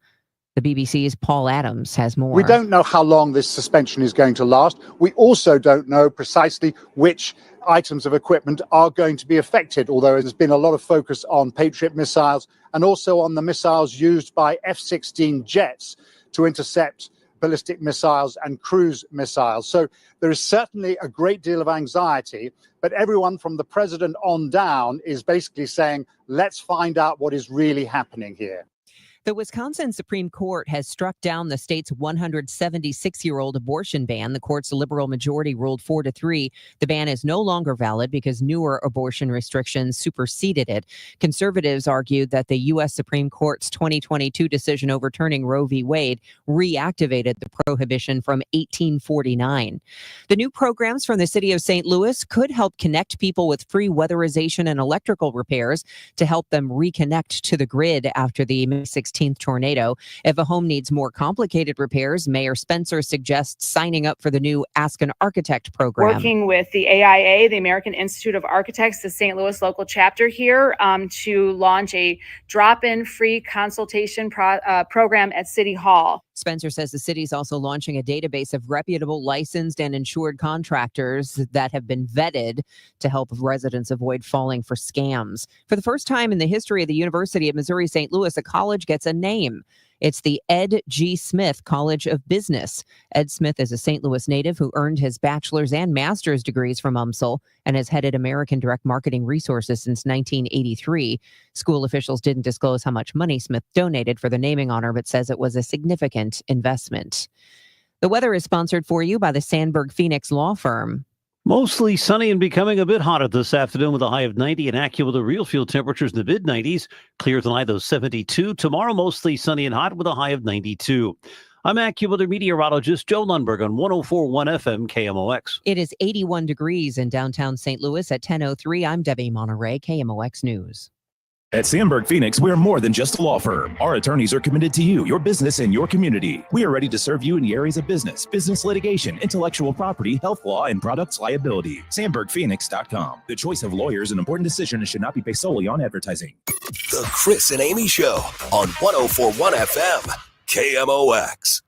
The BBC's Paul Adams has more. We don't know how long this suspension is going to last. We also don't know precisely which items of equipment are going to be affected, although there's been a lot of focus on Patriot missiles and also on the missiles used by F-16 jets to intercept ballistic missiles and cruise missiles. So there is certainly a great deal of anxiety, but everyone from the president on down is basically saying, let's find out what is really happening here. The Wisconsin Supreme Court has struck down the state's 176-year-old abortion ban. The court's liberal majority ruled 4-3. The ban is no longer valid because newer abortion restrictions superseded it. Conservatives argued that the U.S. Supreme Court's 2022 decision overturning Roe v. Wade reactivated the prohibition from 1849. The new programs from the city of St. Louis could help connect people with free weatherization and electrical repairs to help them reconnect to the grid after the May 16 16th tornado. If a home needs more complicated repairs, Mayor Spencer suggests signing up for the new Ask an Architect program. Working with the AIA, the American Institute of Architects, the St. Louis local chapter here, to launch a drop-in free consultation program at City Hall. Spencer says the city is also launching a database of reputable, licensed, and insured contractors that have been vetted to help residents avoid falling for scams. For the first time in the history of the University of Missouri St. Louis, a college gets a name. It's the Ed G. Smith College of Business. Ed Smith is a St. Louis native who earned his bachelor's and master's degrees from UMSL and has headed American Direct Marketing Resources since 1983. School officials didn't disclose how much money Smith donated for the naming honor, but says it was a significant investment. The weather is sponsored for you by the Sandberg Phoenix Law Firm. Mostly sunny and becoming a bit hotter this afternoon with a high of 90 and AccuWeather real field temperatures in the mid-90s. Clear tonight, though, 72. Tomorrow, mostly sunny and hot with a high of 92. I'm AccuWeather meteorologist Joe Lundberg on 104.1 FM KMOX. It is 81 degrees in downtown St. Louis at 10:03. I'm Debbie Monterey, KMOX News. At Sandberg Phoenix, we're more than just a law firm. Our attorneys are committed to you, your business, and your community. We are ready to serve you in the areas of business litigation, intellectual property, health law, and products liability. SandbergPhoenix.com. The choice of lawyers is an important decision and should not be based solely on advertising. The Chris and Amy Show on 104.1 FM KMOX.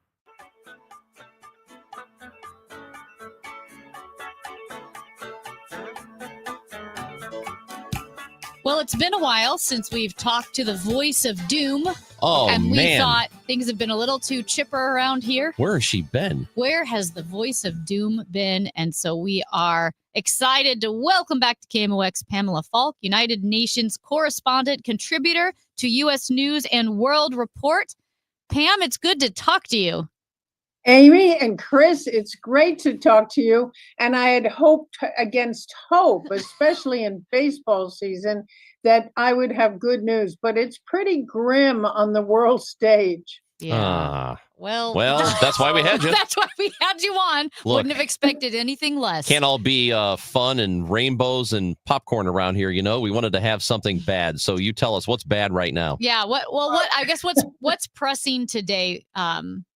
Well, it's been a while since we've talked to the voice of doom. Oh, and we man. thought things have been a little too chipper around here. Where has she been? Where has the voice of doom been? And so we are excited to welcome back to KMOX Pamela Falk, United Nations correspondent, contributor to U.S. News and World Report. Pam, it's good to talk to you. Amy and Chris, it's great to talk to you. And I had hoped against hope, especially in baseball season, that I would have good news, but it's pretty grim on the world stage. Yeah. Well, that's why we had you. That's why we had you on. Look, wouldn't have expected anything less. Can't all be fun and rainbows and popcorn around here, you know. We wanted to have something bad. So you tell us what's bad right now. Yeah. What I guess what's pressing today?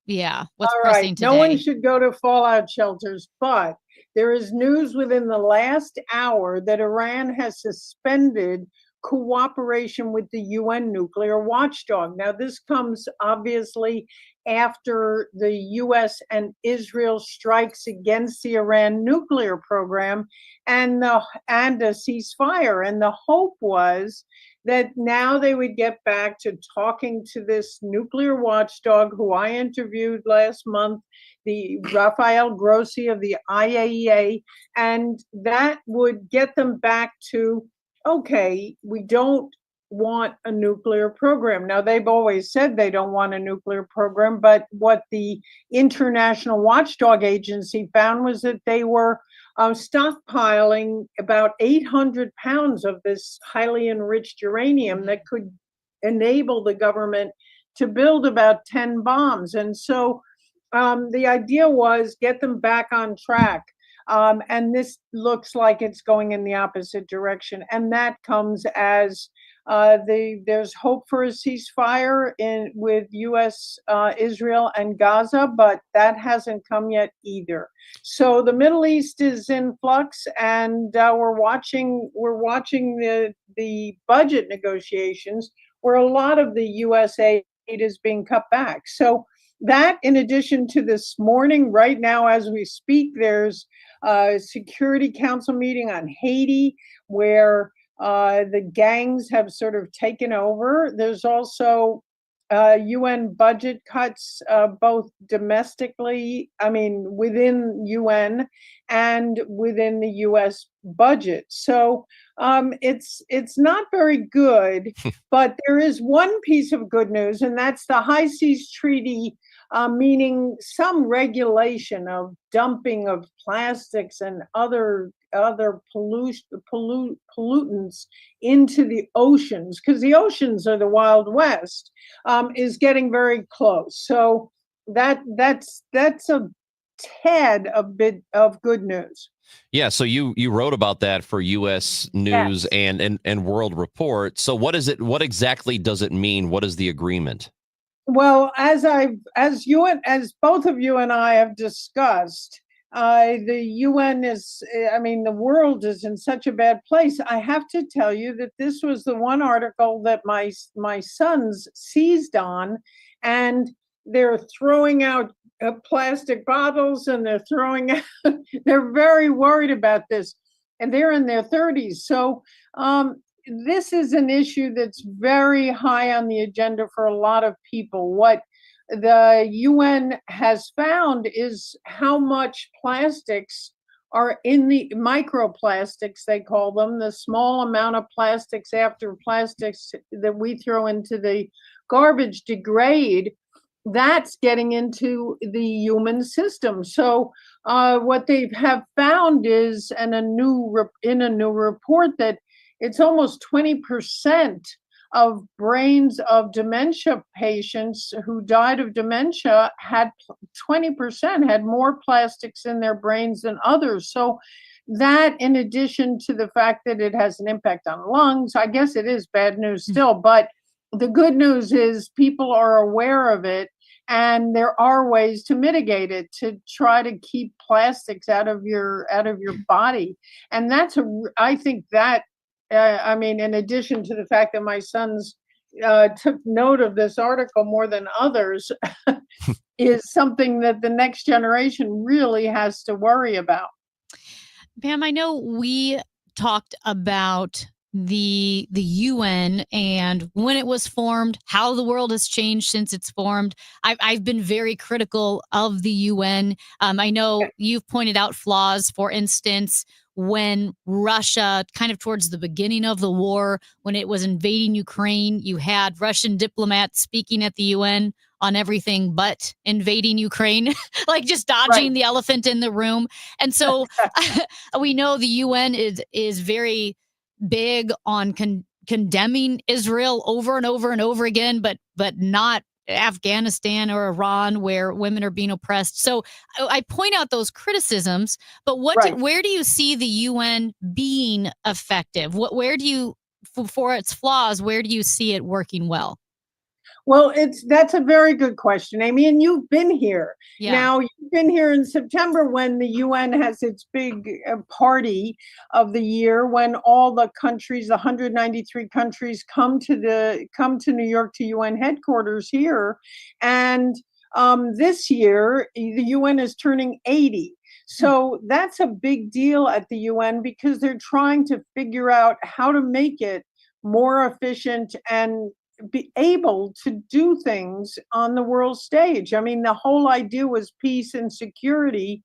Yeah. What's All pressing right. today? No one should go to fallout shelters, but there is news within the last hour that Iran has suspended cooperation with the UN nuclear watchdog. Now, this comes obviously after the US and Israel strikes against the Iran nuclear program and a ceasefire. And the hope was that now they would get back to talking to this nuclear watchdog who I interviewed last month, the Rafael Grossi of the IAEA, and that would get them back to, okay, we don't want a nuclear program. Now, they've always said they don't want a nuclear program, but what the International Watchdog Agency found was that they were stockpiling about 800 pounds of this highly enriched uranium that could enable the government to build about 10 bombs. And so the idea was get them back on track. And this looks like it's going in the opposite direction. And that comes as there's hope for a ceasefire with U.S., Israel, and Gaza, but that hasn't come yet either. So the Middle East is in flux, and we're watching the budget negotiations where a lot of the U.S. aid is being cut back. So that, in addition to this morning, right now as we speak, there's a Security Council meeting on Haiti where the gangs have sort of taken over. There's also UN budget cuts, both domestically, within UN and within the US budget. So it's not very good, but there is one piece of good news, and that's the High Seas Treaty, meaning some regulation of dumping of plastics and other pollutants into the oceans, because the oceans are the Wild West, is getting very close. So that's a tad a bit of good news. Yeah, so you wrote about that for U.S. News and World Report. So what is it? What exactly does it mean? What is the agreement? Well, as both of you and I have discussed, the UN the world is in such a bad place. I have to tell you that this was the one article that my sons seized on, and they're throwing out plastic bottles, and they're throwing out, they're very worried about this, and they're in their 30s. So this is an issue that's very high on the agenda for a lot of people. What the UN has found is how much plastics are in the microplastics, they call them, the small amount of plastics after plastics that we throw into the garbage degrade. That's getting into the human system. So what they have found is in a new report that it's almost 20% of brains of dementia patients who died of dementia had 20% had more plastics in their brains than others. So that, in addition to the fact that it has an impact on lungs, I guess it is bad news still, but the good news is people are aware of it, and there are ways to mitigate it, to try to keep plastics out of your body. And I think that in addition to the fact that my sons took note of this article more than others, is something that the next generation really has to worry about. Pam, I know we talked about the UN and when it was formed, how the world has changed since it's formed. I've been very critical of the UN. I know you've pointed out flaws, for instance, when Russia, kind of towards the beginning of the war, when it was invading Ukraine, you had Russian diplomats speaking at the UN on everything but invading Ukraine, like just dodging the elephant in the room. And so we know the UN is very big on condemning Israel over and over and over again, but not Afghanistan or Iran, where women are being oppressed. So I point out those criticisms, but where do you see the UN being effective? Where do you, for its flaws, where do you see it working well? Well, that's a very good question, Amy, and you've been here. Yeah. Now, you've been here in September when the UN has its big party of the year, when all the countries, 193 countries, come to New York to UN headquarters here. And this year, the UN is turning 80. So that's a big deal at the UN because they're trying to figure out how to make it more efficient and be able to do things on the world stage. I mean, the whole idea was peace and security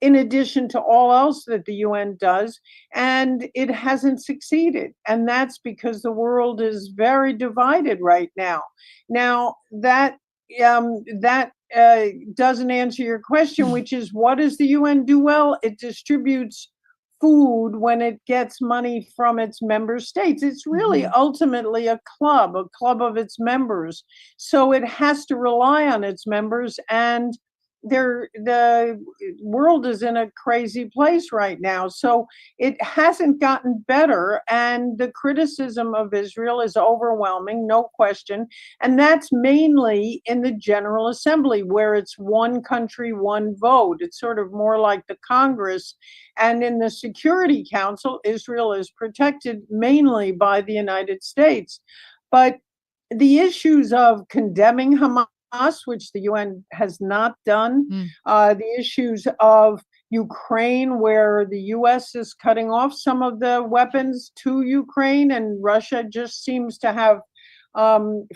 in addition to all else that the UN does, and it hasn't succeeded. And that's because the world is very divided right now. Now, that doesn't answer your question, which is, what does the UN do well? It distributes food when it gets money from its member states. It's really ultimately a club of its members. So it has to rely on its members, and the world is in a crazy place right now. So it hasn't gotten better, and the criticism of Israel is overwhelming, no question. And that's mainly in the General Assembly, where it's one country, one vote. It's sort of more like the Congress. And in the Security Council, Israel is protected mainly by the United States. But the issues of condemning Hamas, which the UN has not done, the issues of Ukraine, where the US is cutting off some of the weapons to Ukraine, and Russia just seems to have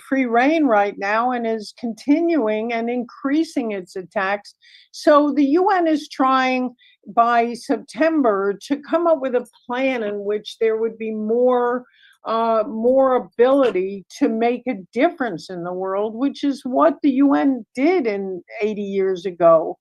free reign right now and is continuing and increasing its attacks. So the UN is trying by September to come up with a plan in which there would be more ability to make a difference in the world, which is what the UN did 80 years ago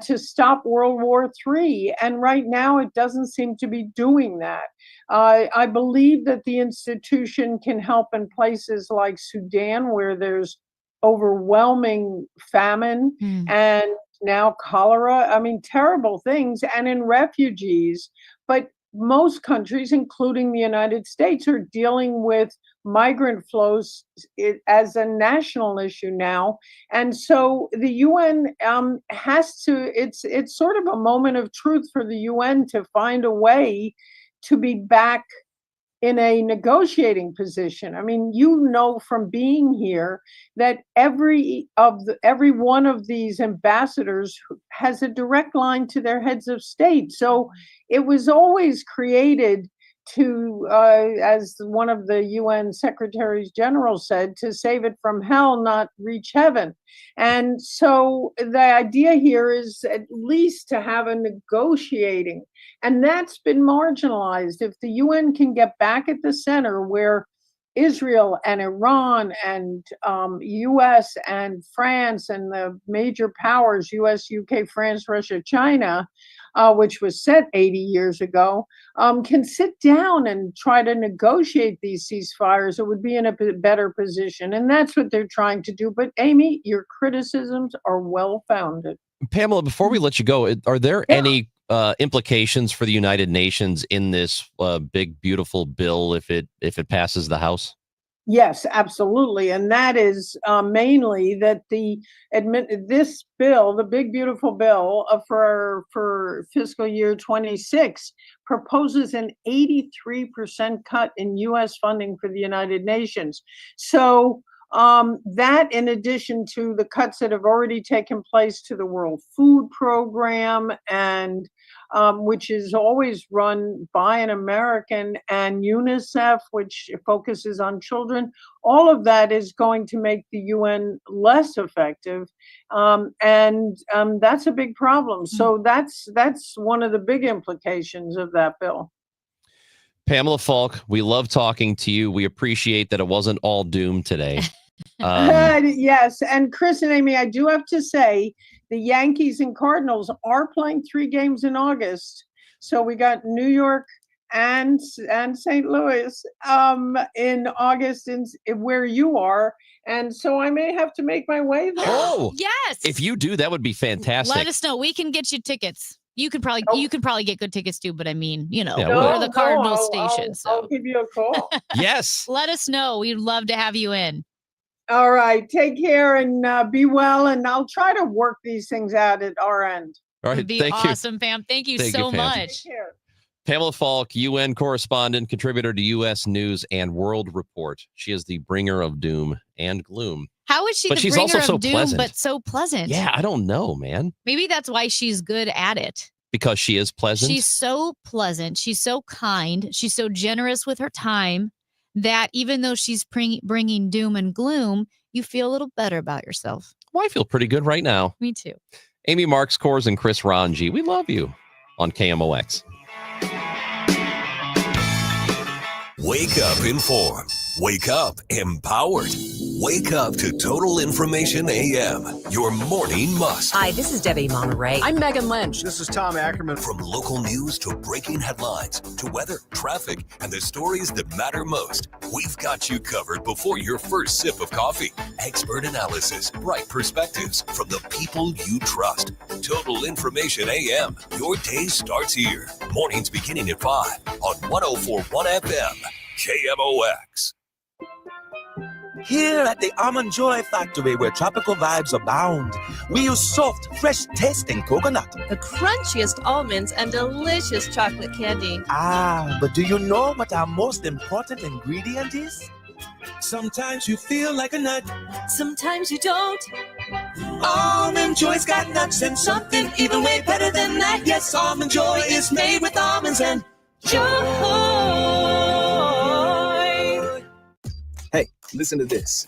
to stop World War III. And right now it doesn't seem to be doing that. I believe that the institution can help in places like Sudan, where there's overwhelming famine and now cholera. I mean, terrible things, and in refugees. But most countries, including the United States, are dealing with migrant flows as a national issue now. And so the UN has to, it's sort of a moment of truth for the UN to find a way to be back in a negotiating position. I mean, you know from being here that every one of these ambassadors has a direct line to their heads of state. So it was always created to, as one of the UN secretaries general said, to save it from hell, not reach heaven. And so the idea here is at least to have a negotiating, and that's been marginalized. If the UN can get back at the center where Israel and Iran and US and France and the major powers, US, UK, France, Russia, China, which was set 80 years ago, can sit down and try to negotiate these ceasefires, it would be in a better position. And that's what they're trying to do. But Amy, your criticisms are well-founded. Pamela, before we let you go, are there any implications for the United Nations in this big, beautiful bill if it passes the House? Yes, absolutely. And that is mainly that this bill, the big, beautiful bill for fiscal year 26, proposes an 83% cut in U.S. funding for the United Nations. So that, in addition to the cuts that have already taken place to the World Food Program, and which is always run by an American, and UNICEF, which focuses on children, all of that is going to make the UN less effective. And that's a big problem. So that's one of the big implications of that bill. Pamela Falk, we love talking to you. We appreciate that it wasn't all doom today. Yes. And Chris and Amy, I do have to say, the Yankees and Cardinals are playing 3 games in August. So we got New York and St. Louis in August where you are. And so I may have to make my way there. Oh, yes. If you do, that would be fantastic. Let us know. We can get you tickets. You could probably get good tickets too, but I mean, Yeah, we're the Cardinal station. I'll give you a call. Yes. Let us know. We'd love to have you in. All right. Take care and be well. And I'll try to work these things out at our end. All right. It'd be Thank you. awesome, Pam. Thank you Thank so you, Pam. much. Take care. Pamela Falk, UN correspondent, contributor to U.S. News and World Report. She is the bringer of doom and gloom. How is she But the she's bringer also of so doom, pleasant. but so pleasant? Yeah, I don't know, man. Maybe that's why she's good at it. Because she is pleasant. She's so pleasant. She's so kind. She's so generous with her time that even though she's bringing doom and gloom, you feel a little better about yourself. Well, I feel pretty good right now. Me too. Amy Marks Kors and Chris Ranji, we love you on KMOX. Wake up informed. Wake up empowered. Wake up to Total Information AM, your morning must. Hi, this is Debbie Monterey. I'm Megan Lynch. This is Tom Ackerman. From local news to breaking headlines to weather, traffic, and the stories that matter most, we've got you covered before your first sip of coffee. Expert analysis, bright perspectives from the people you trust. Total Information AM. Your day starts here. Mornings beginning at 5 on 104.1 FM. KMOX. Here at the Almond Joy Factory, where tropical vibes abound, we use soft, fresh-tasting coconut. The crunchiest almonds and delicious chocolate candy. Ah, but do you know what our most important ingredient is? Sometimes you feel like a nut. Sometimes you don't. Almond Joy's got nuts and something even way better than that. Yes, Almond Joy is made with almonds and joy. Hey, listen to this.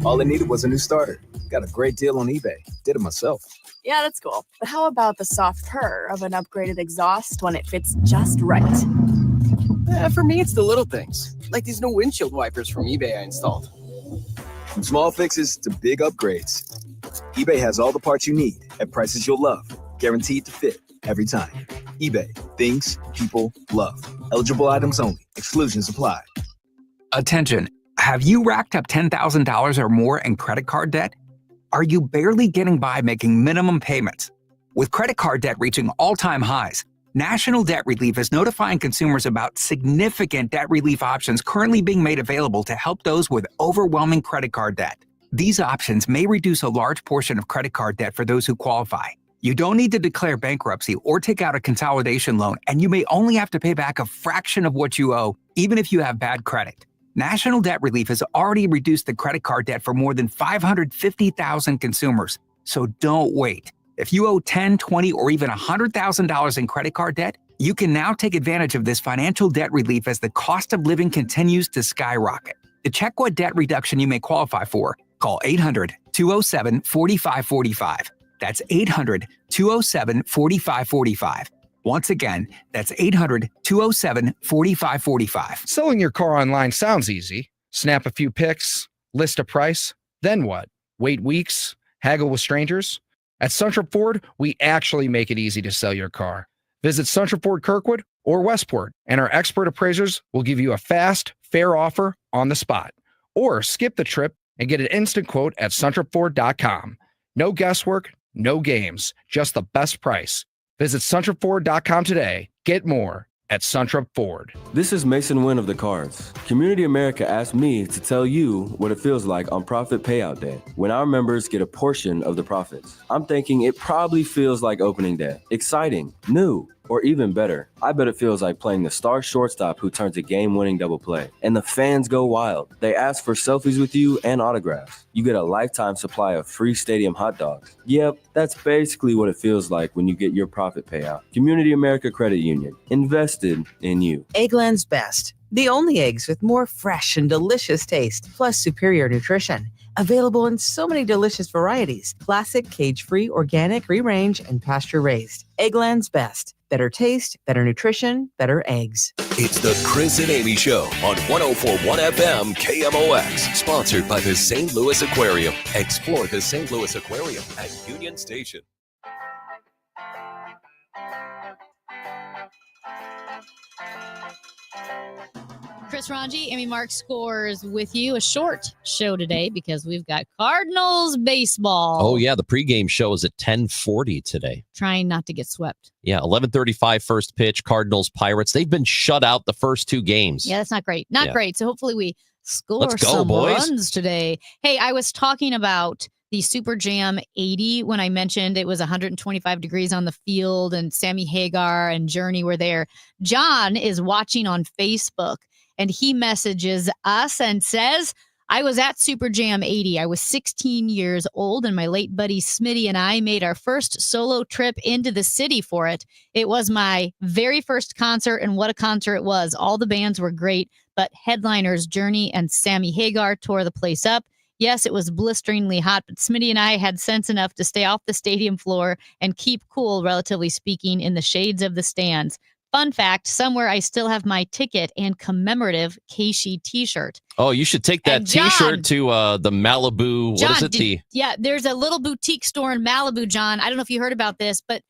All I needed was a new starter. Got a great deal on eBay. Did it myself. Yeah, that's cool. But how about the soft purr of an upgraded exhaust when it fits just right? For me, it's the little things, like these new windshield wipers from eBay I installed. From small fixes to big upgrades, eBay has all the parts you need at prices you'll love, guaranteed to fit every time. eBay, things people love. Eligible items only. Exclusions apply. Attention, have you racked up $10,000 or more in credit card debt? Are you barely getting by making minimum payments? With credit card debt reaching all-time highs, National Debt Relief is notifying consumers about significant debt relief options currently being made available to help those with overwhelming credit card debt. These options may reduce a large portion of credit card debt for those who qualify. You don't need to declare bankruptcy or take out a consolidation loan, and you may only have to pay back a fraction of what you owe, even if you have bad credit. National Debt Relief has already reduced the credit card debt for more than 550,000 consumers. So don't wait. If you owe $10, $20, or even $100,000 in credit card debt, you can now take advantage of this financial debt relief as the cost of living continues to skyrocket. To check what debt reduction you may qualify for, call 800-207-4545. That's 800-207-4545. Once again, that's 800-207-4545. Selling your car online sounds easy. Snap a few pics, list a price, then what? Wait weeks? Haggle with strangers? At Suntrip Ford, we actually make it easy to sell your car. Visit Suntrip Ford Kirkwood or Westport, and our expert appraisers will give you a fast, fair offer on the spot. Or skip the trip and get an instant quote at suntripford.com. No guesswork, no games, just the best price. Visit suntripford.com today. Get more at Suntrip Ford. This is Mason Wynn of the Cards. Community America asked me to tell you what it feels like on Profit Payout Day, when our members get a portion of the profits. I'm thinking it probably feels like opening day. Exciting, new, or even better, I bet it feels like playing the star shortstop who turns a game-winning double play. And the fans go wild. They ask for selfies with you and autographs. You get a lifetime supply of free stadium hot dogs. Yep, that's basically what it feels like when you get your profit payout. Community America Credit Union, invested in you. Eggland's Best, the only eggs with more fresh and delicious taste, plus superior nutrition. Available in so many delicious varieties: classic, cage-free, organic, free-range, and pasture-raised. Eggland's Best. Better taste, better nutrition, better eggs. It's the Chris and Amy Show on 104.1 FM KMOX. Sponsored by the St. Louis Aquarium. Explore the St. Louis Aquarium at Union Station. Chris Ranji, Amy Mark Scores with you. A short show today because we've got Cardinals baseball. Oh, yeah. The pregame show is at 10:40 today. Trying not to get swept. Yeah, 11:35 first pitch, Cardinals Pirates. They've been shut out the first two games. Yeah, that's not great. Not great. So hopefully we score Let's go, some boys. runs today. Hey, I was talking about the Super Jam 80 when I mentioned it was 125 degrees on the field and Sammy Hagar and Journey were there. John is watching on Facebook and he messages us and says, I was at Super Jam 80. I was 16 years old, and my late buddy Smitty and I made our first solo trip into the city for it. It was my very first concert, and what a concert it was. All the bands were great, but headliners Journey and Sammy Hagar tore the place up. Yes, it was blisteringly hot, but Smitty and I had sense enough to stay off the stadium floor and keep cool, relatively speaking, in the shades of the stands. Fun fact, somewhere I still have my ticket and commemorative Keishi t-shirt. Oh, you should take that And John- T-shirt to the Malibu. John, what is it? yeah, there's a little boutique store in Malibu, John. I don't know if you heard about this, but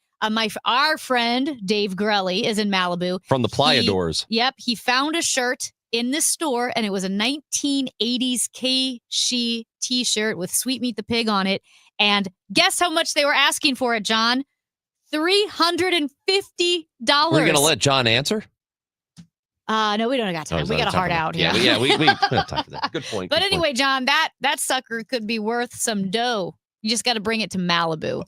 our friend Dave Grelly is in Malibu. From the Playadors. Yep, he found a shirt in this store, and it was a 1980s Keishi t-shirt with Sweet Meat the Pig on it. And guess how much they were asking for it, John? $350. We're going to let John answer? No, we don't got time. We got a hard out here. Yeah, we don't have time for that. Good point. But good anyway, point. John, that sucker could be worth some dough. You just got to bring it to Malibu.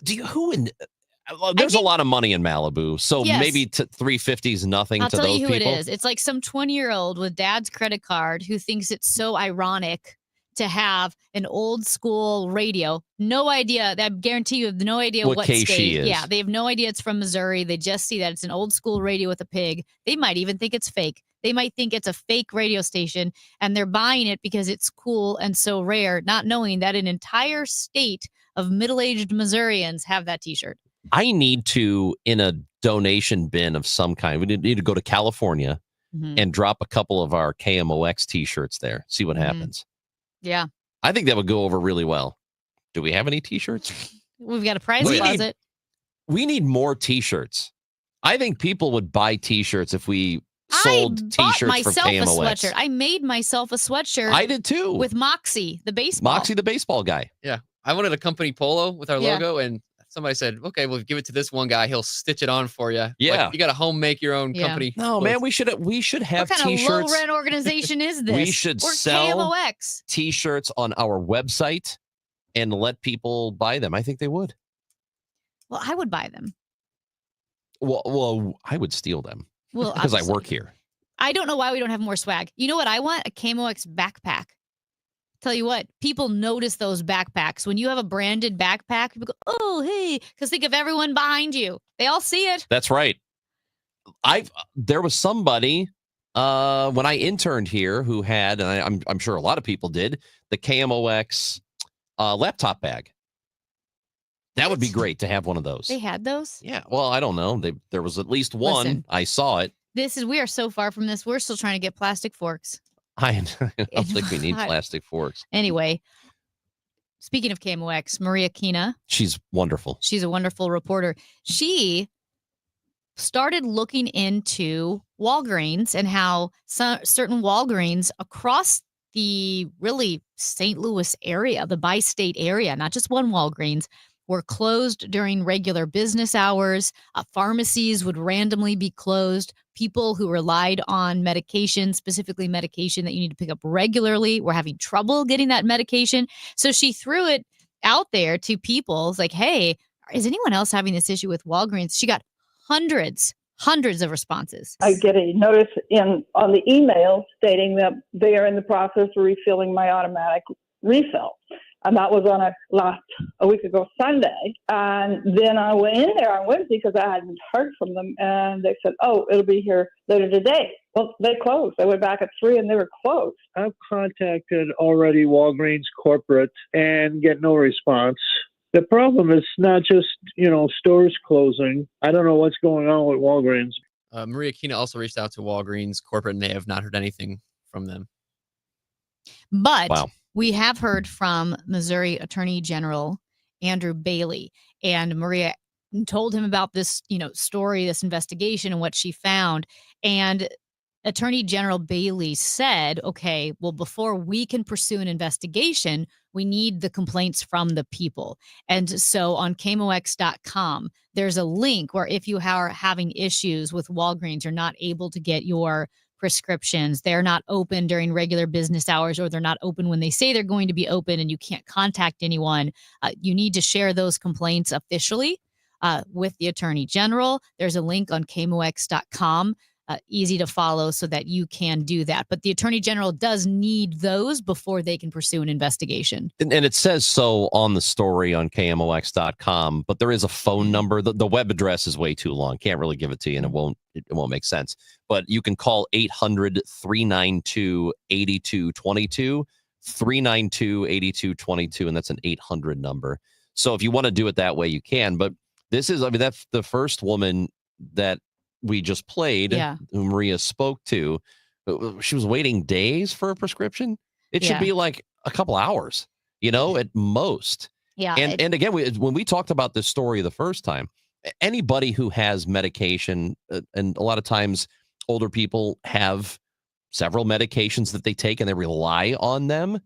There's a lot of money in Malibu, so Yes. maybe 350 is nothing I'll to tell those you who people. it is. It's like some 20-year-old with dad's credit card who thinks it's so ironic to have an old school radio. No idea. I guarantee you have no idea What what Keishi state. is. Yeah, they have no idea it's from Missouri. They just see that it's an old school radio with a pig. They might even think it's fake. They might think it's a fake radio station, and they're buying it because it's cool and so rare, not knowing that an entire state of middle-aged Missourians have that T-shirt. I need to, in a donation bin of some kind, we need to go to California Mhm. and drop a couple of our KMOX T-shirts there, see what happens. Yeah, I think that would go over really well. Do we have any T-shirts? we've got a prize We closet. We need more T-shirts. I think people would buy T-shirts if we sold Bought T-shirts from myself a KMOX. sweatshirt. I made myself a sweatshirt. I did too. With Moxie, the baseball. Moxie, the baseball guy. Yeah. I wanted a company polo with our Yeah. logo, and somebody said, okay, well, give it to this one guy. He'll stitch it on for you. Yeah. Like, you got to home make your own Yeah. company. No, man, we should have What kind t-shirts. of low rent organization is this? We should We're sell KMOX. t-shirts on our website and let people buy them. I think they would. Well, I would buy them. Well, I would steal them. Well, because I obviously. work here. I don't know why we don't have more swag. You know what I want? A KMOX backpack. Tell you what, people notice those backpacks. When you have a branded backpack, people go, oh, hey, because think of everyone behind you. They all see it. That's right. There was somebody when I interned here who had, and I'm sure a lot of people did, the KMOX laptop bag. That would be great to have one of those. They had those? Yeah. Well, I don't know. There was at least one. Listen. I saw it. We are so far from this. We're still trying to get plastic forks. I don't think we need plastic forks. Anyway, speaking of KMOX, Maria Kina, She's wonderful. she's a wonderful reporter. She started looking into Walgreens and how certain Walgreens across the really St. Louis area, the bi-state area, not just one Walgreens, were closed during regular business hours. Pharmacies would randomly be closed. People who relied on medication, specifically medication that you need to pick up regularly, were having trouble getting that medication. So she threw it out there to people. It's like, hey, is anyone else having this issue with Walgreens? She got hundreds of responses. I get a notice on the email stating that they are in the process of refilling my automatic refill. And that was on a week ago Sunday. And then I went in there on Wednesday because I hadn't heard from them. And they said, oh, it'll be here later today. Well, they closed. I went back at 3 and they were closed. I've contacted already Walgreens corporate and get no response. The problem is not just, stores closing. I don't know what's going on with Walgreens. Maria Kina also reached out to Walgreens corporate, and they have not heard anything from them. But Wow. we have heard from Missouri Attorney General Andrew Bailey, and Maria told him about this, story, this investigation, and what she found. And Attorney General Bailey said, okay, well, before we can pursue an investigation, we need the complaints from the people. And so on KMOX.com, there's a link where if you are having issues with Walgreens, you're not able to get your prescriptions, they're not open during regular business hours, or they're not open when they say they're going to be open, and you can't contact anyone, you need to share those complaints officially with the Attorney General. There's a link on KMOX.com. Easy to follow so that you can do that. But the Attorney General does need those before they can pursue an investigation. And it says so on the story on KMOX.com, but there is a phone number. The web address is way too long. Can't really give it to you, and it won't make sense. But you can call 800-392-8222, 392-8222, and that's an 800 number. So if you want to do it that way, you can. But this is, that's the first woman that we just played, who Maria spoke to. She was waiting days for a prescription. It should be like a couple hours, at most. Yeah. And again, when we talked about this story the first time, anybody who has medication, and a lot of times older people have several medications that they take and they rely on them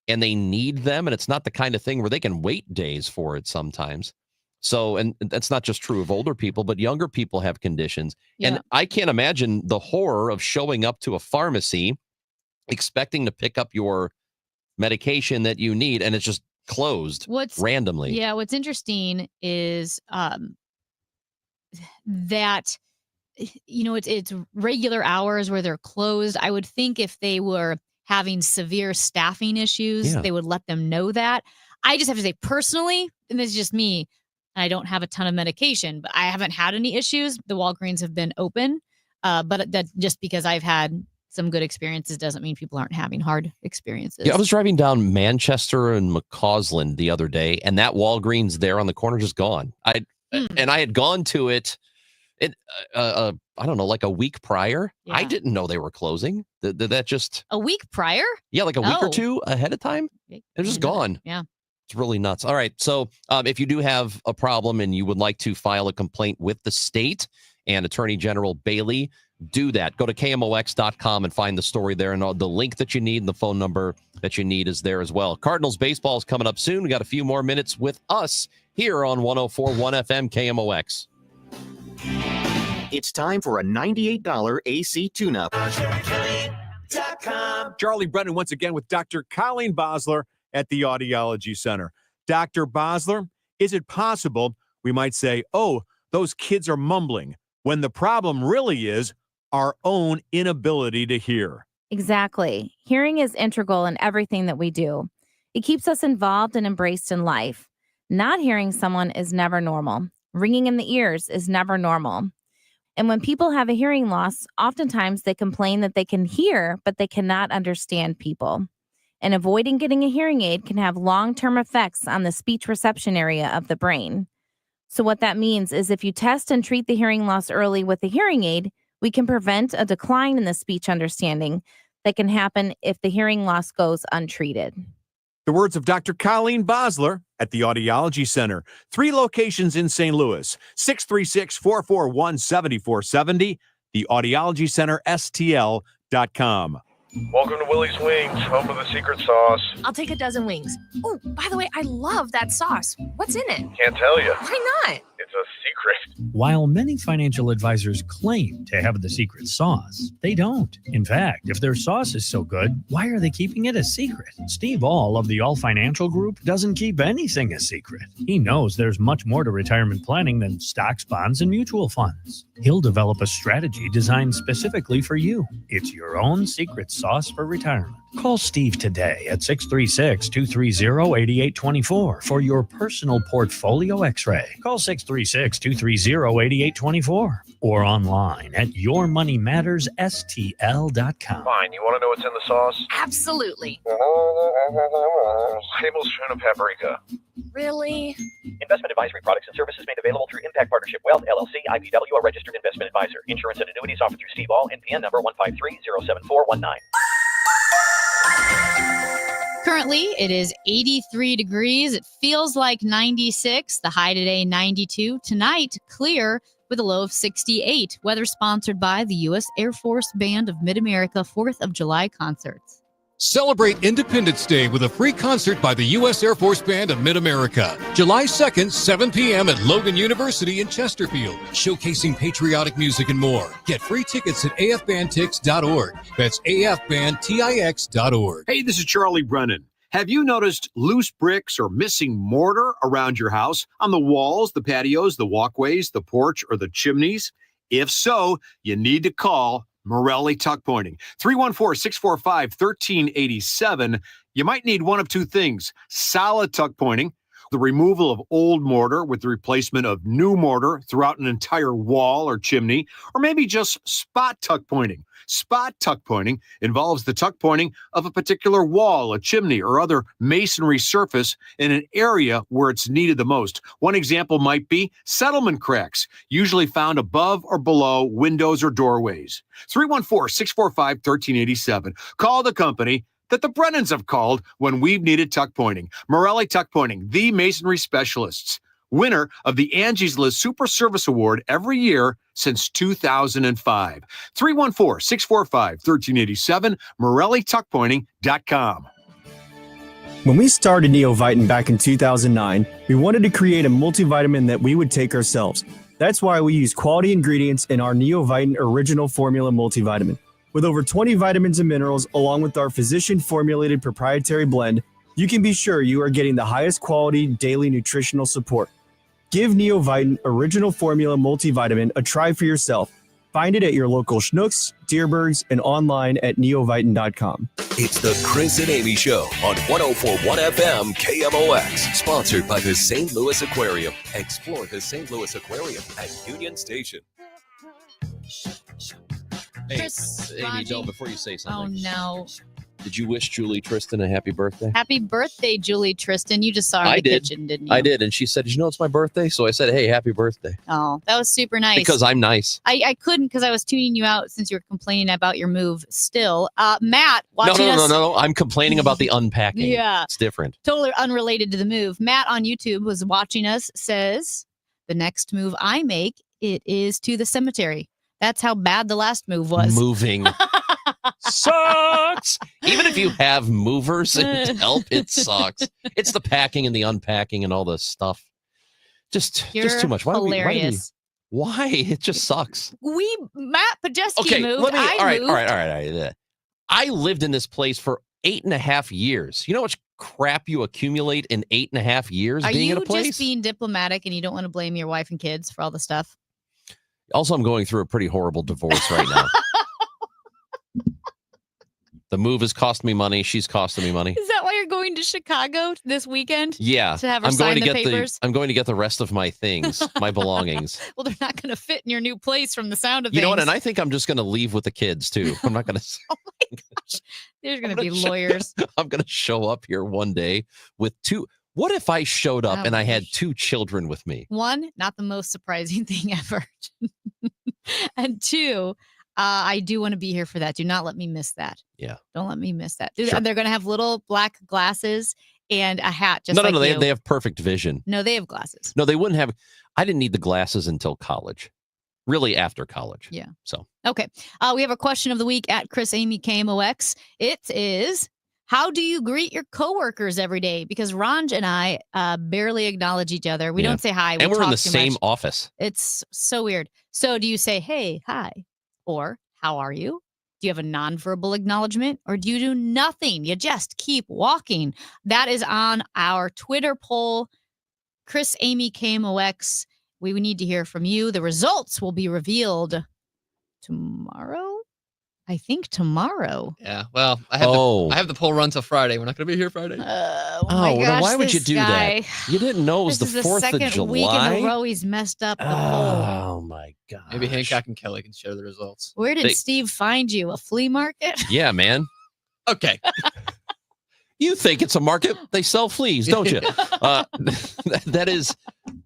and they need them. And it's not the kind of thing where they can wait days for it sometimes. So, and that's not just true of older people, but younger people have conditions. Yeah. And I can't imagine the horror of showing up to a pharmacy expecting to pick up your medication that you need, and it's just closed randomly. Yeah, what's interesting is that, it's regular hours where they're closed. I would think if they were having severe staffing issues, they would let them know that. I just have to say personally, and this is just me, I don't have a ton of medication, but I haven't had any issues. The Walgreens have been open, but that just because I've had some good experiences doesn't mean people aren't having hard experiences. Yeah, I was driving down Manchester and McCausland the other day, and that Walgreens there on the corner just gone. And I had gone to it, I don't know, like a week prior. Yeah. I didn't know they were closing. Did that just A week prior? like a week or Oh. two ahead of time? It was just gone. Yeah. It's really nuts. All right. So if you do have a problem and you would like to file a complaint with the state and Attorney General Bailey, do that. Go to KMOX.com and find the story there. And the link that you need and the phone number that you need is there as well. Cardinals baseball is coming up soon. We got a few more minutes with us here on 104.1 FM KMOX. It's time for a $98 AC tune-up. Charlie Brennan once again with Dr. Colleen Bosler at the Audiology Center. Dr. Bosler, is it possible we might say, oh, those kids are mumbling, when the problem really is our own inability to hear? Exactly. Hearing is integral in everything that we do. It keeps us involved and embraced in life. Not hearing someone is never normal. Ringing in the ears is never normal. And when people have a hearing loss, oftentimes they complain that they can hear, but they cannot understand people. And avoiding getting a hearing aid can have long-term effects on the speech reception area of the brain. So what that means is if you test and treat the hearing loss early with a hearing aid, we can prevent a decline in the speech understanding that can happen if the hearing loss goes untreated. The words of Dr. Colleen Bosler at the Audiology Center. 3 locations in St. Louis, 636-441-7470, the Audiology Center, STL.com. Welcome to Willie's Wings, home of the secret sauce. I'll take a dozen wings. Oh, by the way, I love that sauce. What's in it? Can't tell you. Why not? It's a secret. While many financial advisors claim to have the secret sauce, they don't. In fact, if their sauce is so good, why are they keeping it a secret? Steve All of the All Financial Group doesn't keep anything a secret. He knows there's much more to retirement planning than stocks, bonds, and mutual funds. He'll develop a strategy designed specifically for you. It's your own secret sauce for retirement. Call Steve today at 636-230-8824 for your personal portfolio x-ray. Call 636-230-8824 or online at yourmoneymattersstl.com. Fine, you want to know what's in the sauce? Absolutely. Tablespoon of paprika. Really? Investment advisory products and services made available through Impact Partnership Wealth, LLC, IPW, a registered investment advisor. Insurance and annuities offered through Steve All, NPN number 153-07419. Currently, it is 83 degrees. It feels like 96. The high today, 92. Tonight, clear with a low of 68. Weather sponsored by the U.S. Air Force Band of Mid-America 4th of July concerts. Celebrate Independence Day with a free concert by the U.S. Air Force Band of Mid-America. July 2nd, 7 p.m. at Logan University in Chesterfield, showcasing patriotic music and more. Get free tickets at afbandtix.org. That's afbandtix.org. Hey, this is Charlie Brennan. Have you noticed loose bricks or missing mortar around your house, on the walls, the patios, the walkways, the porch, or the chimneys? If so, you need to call Morelli Tuck Pointing, 314-645-1387. You might need one of two things: solid tuck pointing, the removal of old mortar with the replacement of new mortar throughout an entire wall or chimney, or maybe just spot tuck pointing. Spot tuck pointing involves the tuck pointing of a particular wall, a chimney, or other masonry surface in an area where it's needed the most. One example might be settlement cracks, usually found above or below windows or doorways. 314-645-1387. Call the company that the Brennans have called when we've needed tuck pointing. Morelli Tuck Pointing, the masonry specialists. Winner of the Angie's List Super Service Award every year since 2005. 314-645-1387, MorelliTuckPointing.com. When we started Neovitamin back in 2009, we wanted to create a multivitamin that we would take ourselves. That's why we use quality ingredients in our Neovitamin Original Formula multivitamin. With over 20 vitamins and minerals, along with our physician-formulated proprietary blend, you can be sure you are getting the highest quality daily nutritional support. Give Neovitamin Original Formula Multivitamin a try for yourself. Find it at your local Schnucks, Deerbergs, and online at neovitamin.com. It's the Chris and Amy Show on 104.1 FM KMOX, sponsored by the St. Louis Aquarium. Explore the St. Louis Aquarium at Union Station. Hey, Chris, Amy, Raji. don't, before you say something. Oh, no. Did you wish Julie Tristan a happy birthday? Happy birthday, Julie Tristan. You just saw her in I the did. kitchen, didn't you? I did. And she said, did you know it's my birthday? So I said, hey, happy birthday. Oh, that was super nice. Because I'm nice. I couldn't because I was tuning you out since you were complaining about your move still. Matt, watching us. No. I'm complaining about the unpacking. Yeah. It's different. Totally unrelated to the move. Matt on YouTube was watching us, says, the next move I make, it is to the cemetery. That's how bad the last move was. Moving sucks. Even if you have movers and help, it sucks. It's the packing and the unpacking and all the stuff. Just You're too much. hilarious. Why? It just sucks. Matt Podjeski Okay, moved. let me. I All moved. right. I lived in this place for 8.5 years. You know how much crap you accumulate in 8.5 years Are being you in a place? just being diplomatic and you don't want to blame your wife and kids for all the stuff? Also, I'm going through a pretty horrible divorce right now. The move has cost me money. She's costing me money. Is that why you're going to Chicago this weekend? Yeah, To have her I'm sign going to the get papers? I'm going to get the rest of my things, my belongings. Well, they're not going to fit in your new place from the sound of You things. know what? And I think I'm just going to leave with the kids too. I'm not going to. There's going to be lawyers. I'm going to show up here one day with two. What if I showed up Oh, and I had two children with me? One, not the most surprising thing ever. And two, I do want to be here for that. Do not let me miss that. Yeah. Don't let me miss that. Sure. They're going to have little black glasses and a hat. Just No, like no, you. they have perfect vision. No, they have glasses. No, they wouldn't have. I didn't need the glasses until college. Really, after college. Yeah. So Okay. We have a question of the week at Chris Amy KMOX. It is, how do you greet your coworkers every day? Because Ranj and I barely acknowledge each other. We Yeah. don't say hi. and we're in talk the too same much. office. It's so weird. So do you say, hey, hi, or how are you? Do you have a nonverbal acknowledgement, or do you do nothing? You just keep walking. That is on our Twitter poll. Chris Amy KMOX. We need to hear from you. The results will be revealed tomorrow. I think tomorrow. Yeah. Well, I have the poll run till Friday. We're not going to be here Friday. Oh, Oh, my well, then gosh, why would you this do guy. that? You didn't know it was This the is the 4th second of July. week in a row he's messed up the poll. Oh my god. Maybe Hancock and Kelly can share the results. Where did Steve find you? A flea market? Yeah, man. Okay. You think it's a market? They sell fleas, don't you? That is,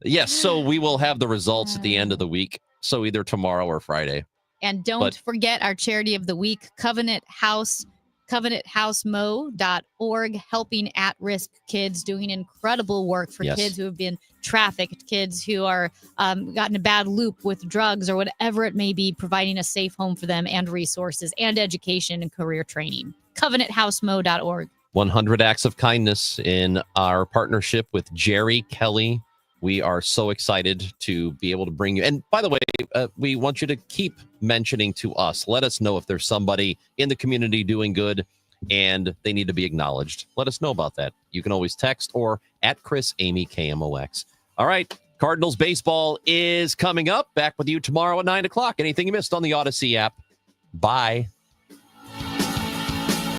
yes. So we will have the results at the end of the week. So either tomorrow or Friday. And don't But- forget our charity of the week, Covenant House, covenanthousemo.org, helping at-risk kids, doing incredible work for Yes. kids who have been trafficked, kids who are gotten a bad loop with drugs or whatever it may be, providing a safe home for them and resources and education and career training. covenanthousemo.org. 100 acts of kindness in our partnership with Jerry Kelly. We are so excited to be able to bring you. And by the way, we want you to keep mentioning to us. Let us know if there's somebody in the community doing good and they need to be acknowledged. Let us know about that. You can always text or at Chris Amy KMOX. All right. Cardinals baseball is coming up. Back with you tomorrow at 9 o'clock. Anything you missed on the Odyssey app. Bye.